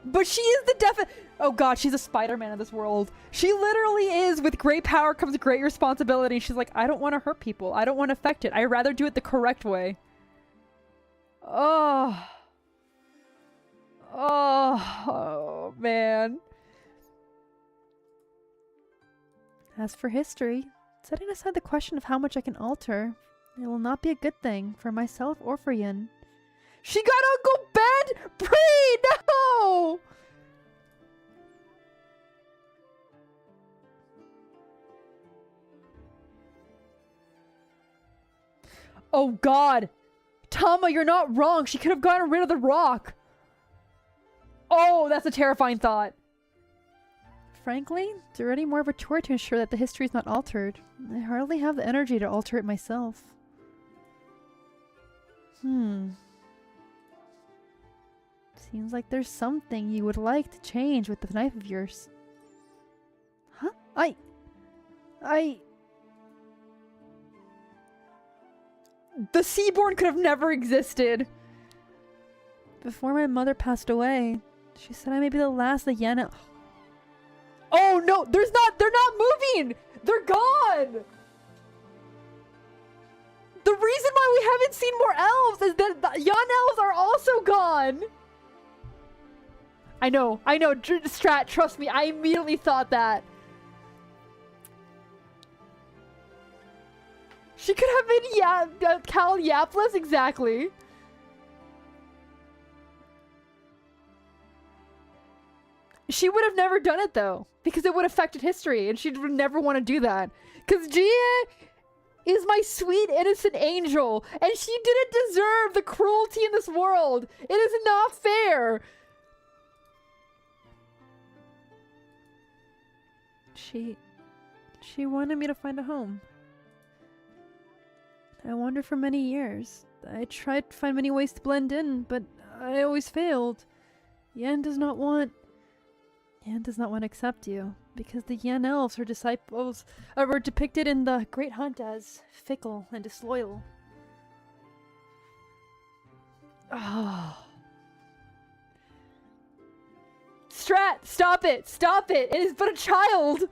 But she is the oh god, she's a Spider-Man of this world. She literally is, with great power comes great responsibility. She's like, I don't want to hurt people. I don't want to affect it. I'd rather do it the correct way. Oh, man. As for history, setting aside the question of how much I can alter, it will not be a good thing for myself or for Yin. She got Uncle Ben! Bree, no! Oh god! Tama, you're not wrong. She could have gotten rid of the rock. Oh, that's a terrifying thought. Frankly, it's already more of a chore to ensure that the history is not altered. I hardly have the energy to alter it myself. Seems like there's something you would like to change with the knife of yours. Huh? The Seaborn could have never existed. Before my mother passed away, she said I may be the last of the Yen. Oh no, they're not moving! They're gone! The reason why we haven't seen more elves is that the Yan elves are also gone! I know, Strat, trust me, I immediately thought that. She could have been Cal Yapless, exactly. She would have never done it though, because it would have affected history, and she would never want to do that. Because Gia is my sweet, innocent angel, and she didn't deserve the cruelty in this world. It is not fair. She wanted me to find a home. I wandered for many years. I tried to find many ways to blend in, but I always failed. Yen does not want to accept you, because the Yen elves, her disciples, were depicted in the Great Hunt as fickle and disloyal. Oh. Strat, stop it! Stop it! It is but a child!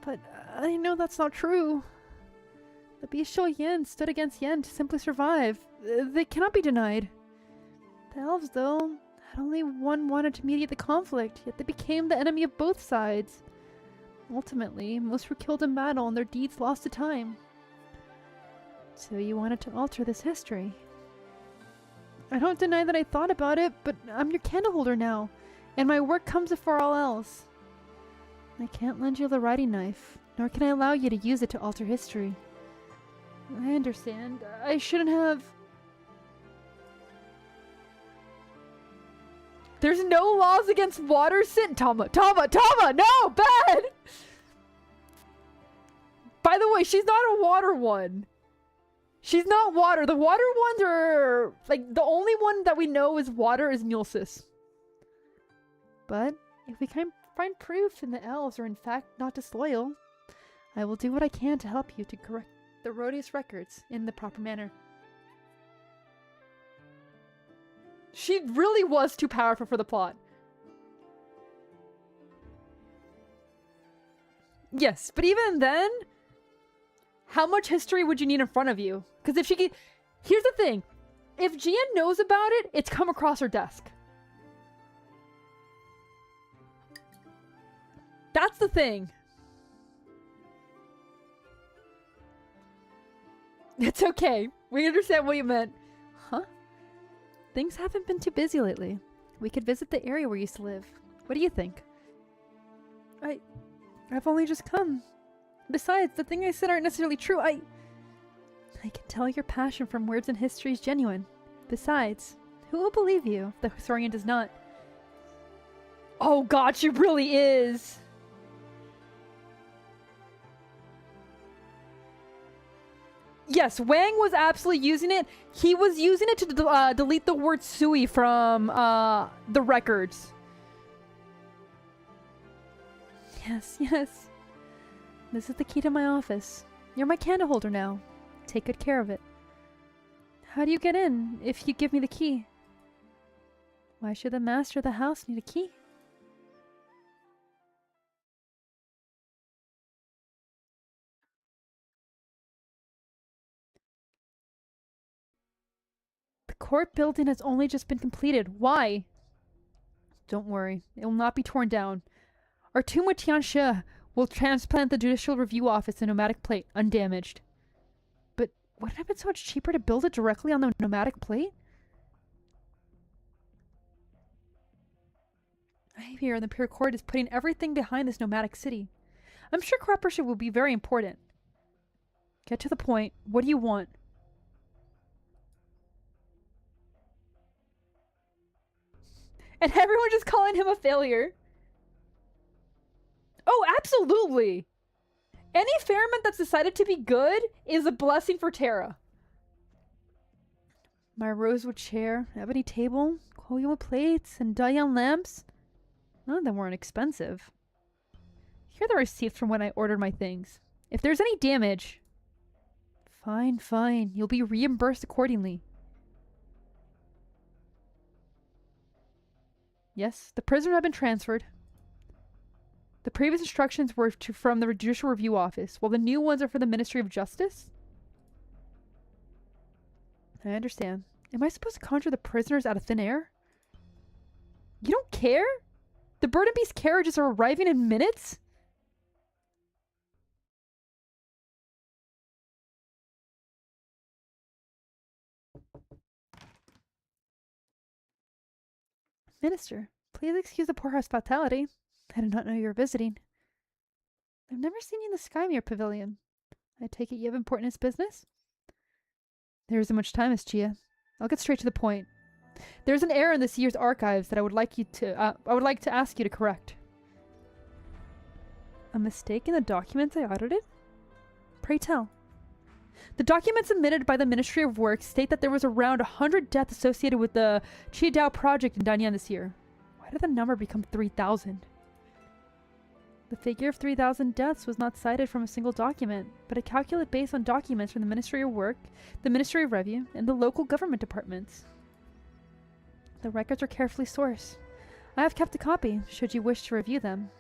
But I know that's not true. The bestial Yen stood against Yen to simply survive. They cannot be denied. The elves, though, had only one wanted to mediate the conflict, yet they became the enemy of both sides. Ultimately, most were killed in battle and their deeds lost to time. So you wanted to alter this history. I don't deny that I thought about it, but I'm your candle holder now, and my work comes before all else. I can't lend you the writing knife, nor can I allow you to use it to alter history. I understand. I shouldn't have... There's no laws against water sin. Tama, no, bad! By the way, she's not a water one. She's not water. The water ones are... Like, the only one that we know is water is Mulsis. But, if we can find proof and the elves are in fact not disloyal, I will do what I can to help you to correct the Rhodius records in the proper manner. She really was too powerful for the plot. Yes, but even then, how much history would you need in front of you? Because if she could... Here's the thing. If Gian knows about it, it's come across her desk. That's the thing. It's okay. We understand what you meant. Huh? Things haven't been too busy lately. We could visit the area where you used to live. What do you think? I've only just come. Besides, the thing I said aren't necessarily true. I can tell your passion from words and history is genuine. Besides, who will believe you if the historian does not? Oh god, she really is! Yes, Wang was absolutely using it. He was using it to delete the word Sui from the records. Yes, yes. This is the key to my office. You're my candle holder now. Take good care of it. How do you get in if you give me the key? Why should the master of the house need a key? The court building has only just been completed. Why? Don't worry. It will not be torn down. Our tomb with Tianxia will transplant the Judicial Review Office in Nomadic Plate, undamaged. But wouldn't it have been so much cheaper to build it directly on the Nomadic Plate? I hear the Pure Court is putting everything behind this nomadic city. I'm sure cooperation will be very important. Get to the point. What do you want? And everyone just calling him a failure. Oh, absolutely! Any experiment that's decided to be good is a blessing for Terra. My rosewood chair, ebony table, koyo plates, and Dayan lamps. None of them weren't expensive. Here are the receipts from when I ordered my things. If there's any damage... Fine, fine. You'll be reimbursed accordingly. Yes, the prisoners have been transferred. The previous instructions were from the Judicial Review Office, while the new ones are for the Ministry of Justice? I understand. Am I supposed to conjure the prisoners out of thin air? You don't care? The Bird and Beast carriages are arriving in minutes? Minister, please excuse the poor hospitality. I did not know you were visiting. I've never seen you in the Skymere Pavilion. I take it you have important business? There isn't much time, Miss Chia. I'll get straight to the point. There's an error in this year's archives that I would like to ask you to correct. A mistake in the documents I audited? Pray tell. The documents submitted by the Ministry of Works state that there was around 100 deaths associated with the Qidao project in Danyan this year. Why did the number become 3,000? The figure of 3,000 deaths was not cited from a single document, but a calculate based on documents from the Ministry of Work, the Ministry of Revenue, and the local government departments. The records are carefully sourced. I have kept a copy, should you wish to review them.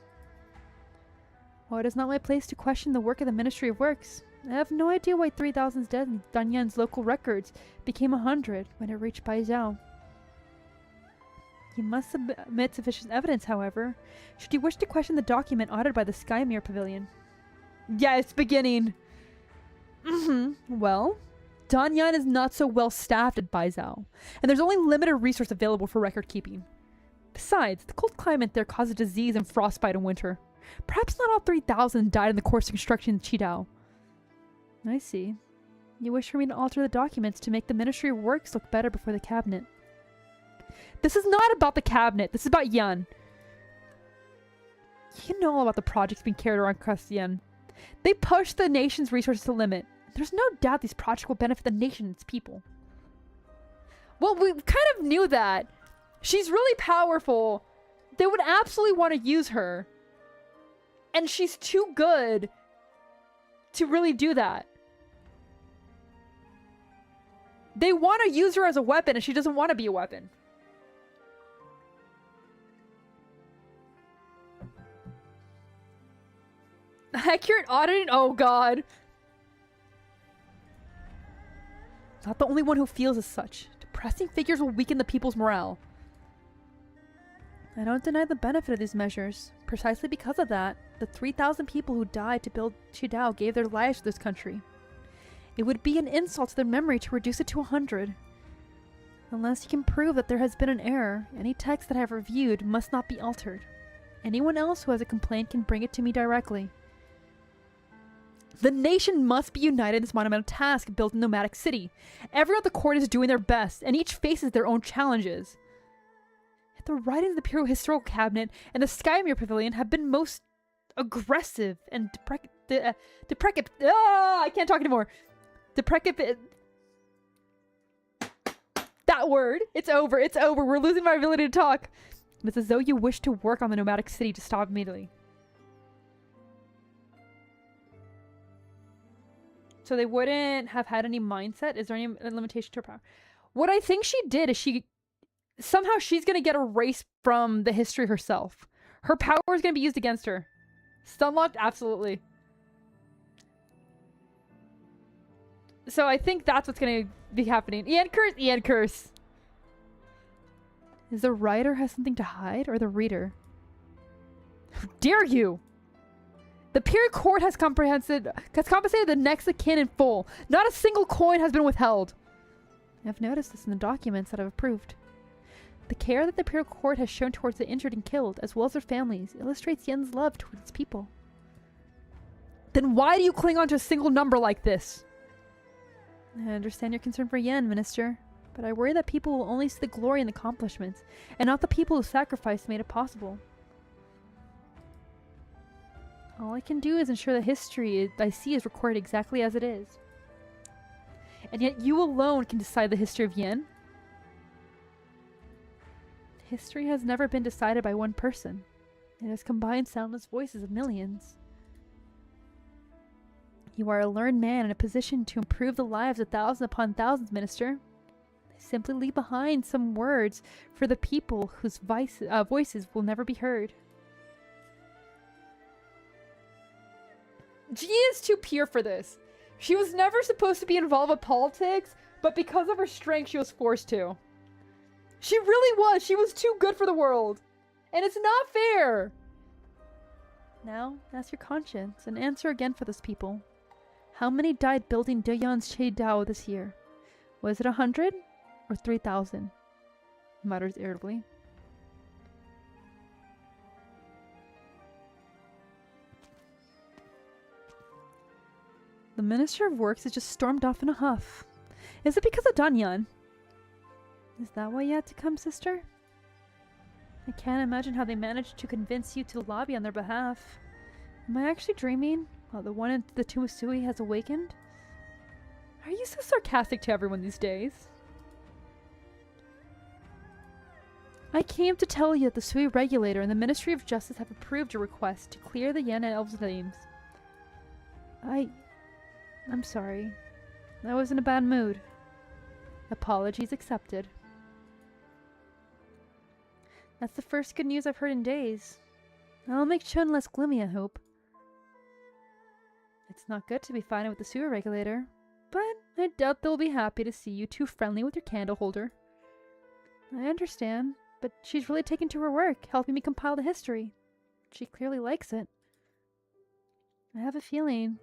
While it is not my place to question the work of the Ministry of Works, I have no idea why 3,000 dead in Danyan's local records became 100 when it reached Baijiao. You must submit sufficient evidence, however, should you wish to question the document audited by the Skymere Pavilion. Yeah, it's beginning. Well, Danyan is not so well staffed at Baijiao, and there's only limited resource available for record keeping. Besides, the cold climate there causes disease and frostbite in winter. Perhaps not all 3,000 died in the course of construction in Qidao. I see. You wish for me to alter the documents to make the Ministry of Works look better before the cabinet. This is not about the cabinet. This is about Yan. You know all about the projects being carried around across Yan. They push the nation's resources to the limit. There's no doubt these projects will benefit the nation and its people. Well, we kind of knew that. She's really powerful. They would absolutely want to use her. And she's too good to really do that. They want to use her as a weapon, and she doesn't want to be a weapon. Accurate auditing? Oh god. Not the only one who feels as such. Depressing figures will weaken the people's morale. I don't deny the benefit of these measures. Precisely because of that, the 3,000 people who died to build Qidao gave their lives to this country. It would be an insult to their memory to reduce it to 100. Unless you can prove that there has been an error, any text that I have reviewed must not be altered. Anyone else who has a complaint can bring it to me directly. The nation must be united in this monumental task of building a nomadic city. Everyone at the court is doing their best, and each faces their own challenges. Yet the writings of the Imperial Historical Cabinet and the Skymere Pavilion have been most aggressive and deprecate. I can't talk anymore. Deprecate. That word. It's over. It's over. We're losing my ability to talk. It's as though you wish to work on the nomadic city to stop immediately. So they wouldn't have had any mindset? Is there any limitation to her power? What I think she did is somehow she's going to get erased from the history herself. Her power is going to be used against her. Stunlocked? Absolutely. So I think that's what's going to be happening. Ian Curse? Ian Curse. Is the writer has something to hide or the reader? How dare you! The Imperial Court has compensated the next of kin in full. Not a single coin has been withheld. I've noticed this in the documents that I've approved. The care that the Imperial Court has shown towards the injured and killed, as well as their families, illustrates Yen's love towards its people. Then why do you cling on to a single number like this? I understand your concern for Yen, Minister, but I worry that people will only see the glory and accomplishments, and not the people who sacrificed made it possible. All I can do is ensure the history I see is recorded exactly as it is. And yet you alone can decide the history of Yen. History has never been decided by one person. It has combined soundless voices of millions. You are a learned man in a position to improve the lives of thousands upon thousands, Minister. Simply leave behind some words for the people whose voices will never be heard. G is too pure for this. She was never supposed to be involved with politics, but because of her strength, she was forced to. She really was. She was too good for the world. And it's not fair. Now, ask your conscience and answer again for those people. How many died building Doyon's Che-Dao this year? Was it 100 or 3,000? Mutters irritably. The Minister of Works has just stormed off in a huff. Is it because of Danyan? Is that why you had to come, sister? I can't imagine how they managed to convince you to lobby on their behalf. Am I actually dreaming? While the one in the tomb of Sui has awakened? Are you so sarcastic to everyone these days? I came to tell you that the Sui regulator and the Ministry of Justice have approved your request to clear the Yen and Elves' names. I'm sorry. I was in a bad mood. Apologies accepted. That's the first good news I've heard in days. I'll make Chun less gloomy, I hope. It's not good to be fighting with the sewer regulator, but I doubt they'll be happy to see you too friendly with your candle holder. I understand, but she's really taken to her work, helping me compile the history. She clearly likes it. I have a feeling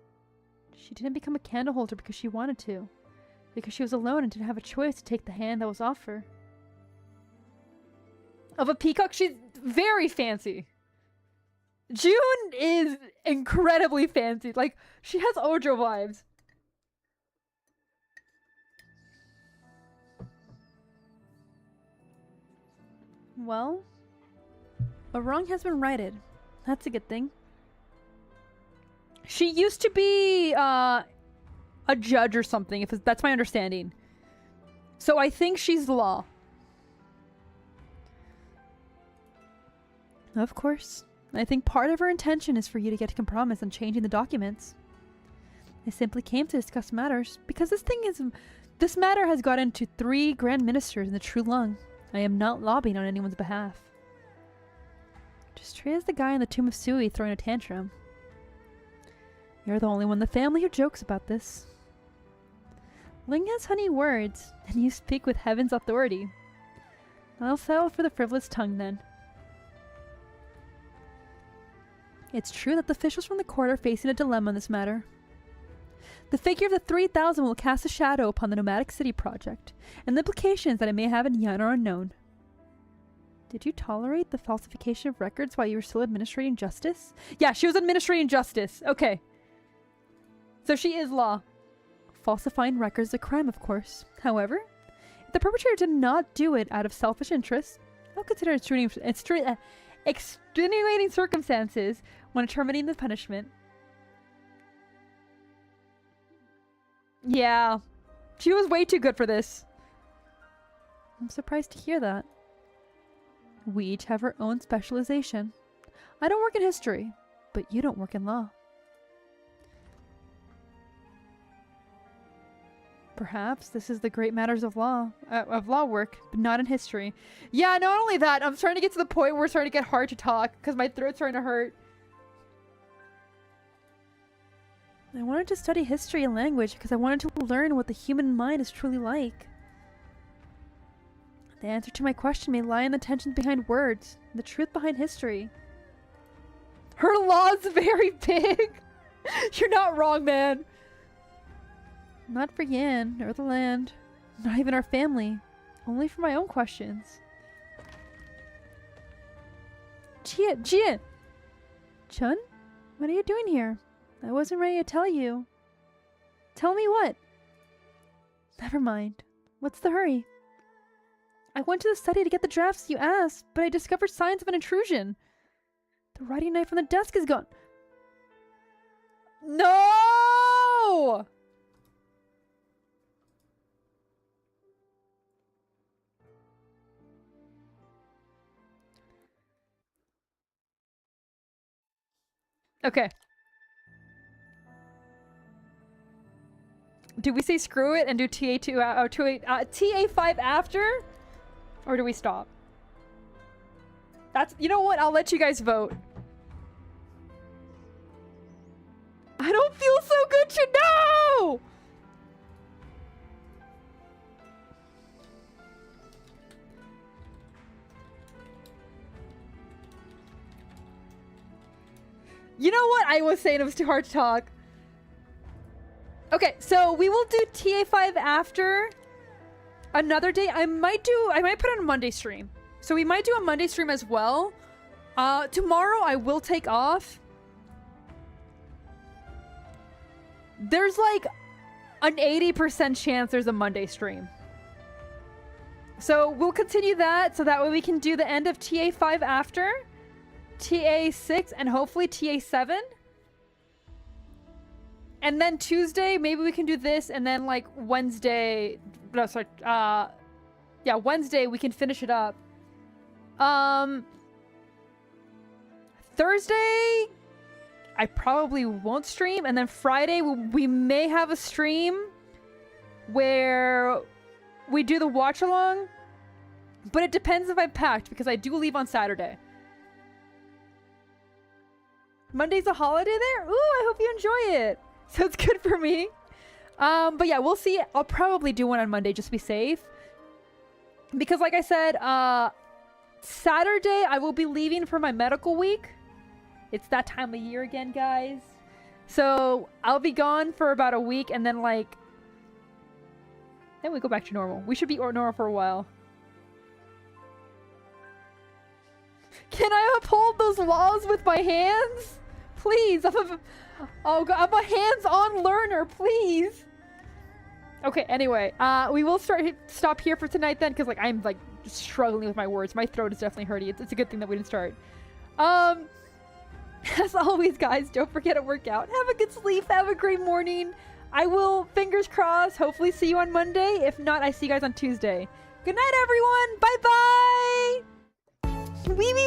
she didn't become a candle holder because she wanted to, because she was alone and didn't have a choice to take the hand that was offered. Of a peacock, she's very fancy. June is incredibly fancy. Like, she has Ojo vibes. Well, a wrong has been righted. That's a good thing. She used to be a judge or something, if that's my understanding. So I think she's the law. Of course. I think part of her intention is for you to get a compromise on changing the documents. I simply came to discuss matters because this matter has got into 3 Grand Ministers in the True Lung. I am not lobbying on anyone's behalf. Just treat as the guy in the Tomb of Sui throwing a tantrum. You're the only one in the family who jokes about this. Ling has honey words, and you speak with heaven's authority. I'll settle for the frivolous tongue then. It's true that the officials from the court are facing a dilemma in this matter. The figure of the 3,000 will cast a shadow upon the Nomadic City project, and the implications that it may have in Yan are unknown. Did you tolerate the falsification of records while you were still administrating justice? Yeah, she was administrating justice. Okay. So she is law. Falsifying records is a crime, of course. However, if the perpetrator did not do it out of selfish interest, I'll consider extenuating circumstances when determining the punishment. Yeah. She was way too good for this. I'm surprised to hear that. We each have our own specialization. I don't work in history, but you don't work in law. Perhaps this is the great matters of law work, but not in history. Yeah, not only that, I'm starting to get to the point where it's starting to get hard to talk because my throat's starting to hurt. I wanted to study history and language because I wanted to learn what the human mind is truly like. The answer to my question may lie in the tensions behind words, and the truth behind history. Her law's very big! You're not wrong, man! Not for Yan, or the land, not even our family. Only for my own questions. Jie! Chun? What are you doing here? I wasn't ready to tell you. Tell me what? Never mind. What's the hurry? I went to the study to get the drafts you asked, but I discovered signs of an intrusion. The writing knife on the desk is gone. No! Okay. Do we say screw it and do TA5 after? Or do we stop? You know what? I'll let you guys vote. I don't feel so good to know! You know what? I was saying it was too hard to talk. Okay, so we will do TA5 after another day. I might put on a Monday stream. So we might do a Monday stream as well. Tomorrow I will take off. There's like an 80% chance there's a Monday stream. So we'll continue that so that way we can do the end of TA5 after. TA6 and hopefully TA7. And then Tuesday, maybe we can do this, and then like Wednesday, no, sorry, yeah, Wednesday we can finish it up. Thursday, I probably won't stream, and then Friday we may have a stream where we do the watch along, but it depends if I'm packed because I do leave on Saturday. Monday's a holiday there? Ooh, I hope you enjoy it. So it's good for me. But yeah, we'll see. I'll probably do one on Monday just to be safe. Because like I said, Saturday I will be leaving for my medical week. It's that time of year again, guys. So I'll be gone for about a week and then like... Then we go back to normal. We should be normal for a while. Can I uphold those laws with my hands? Please, I'm a hands-on learner, please. Okay, anyway, we will stop here for tonight then, because like I'm like struggling with my words. My throat is definitely hurting. It's a good thing that we didn't start. As always, guys, don't forget to work out. Have a good sleep. Have a great morning. I will, fingers crossed, hopefully see you on Monday. If not, I see you guys on Tuesday. Good night, everyone. Bye-bye. Wee wee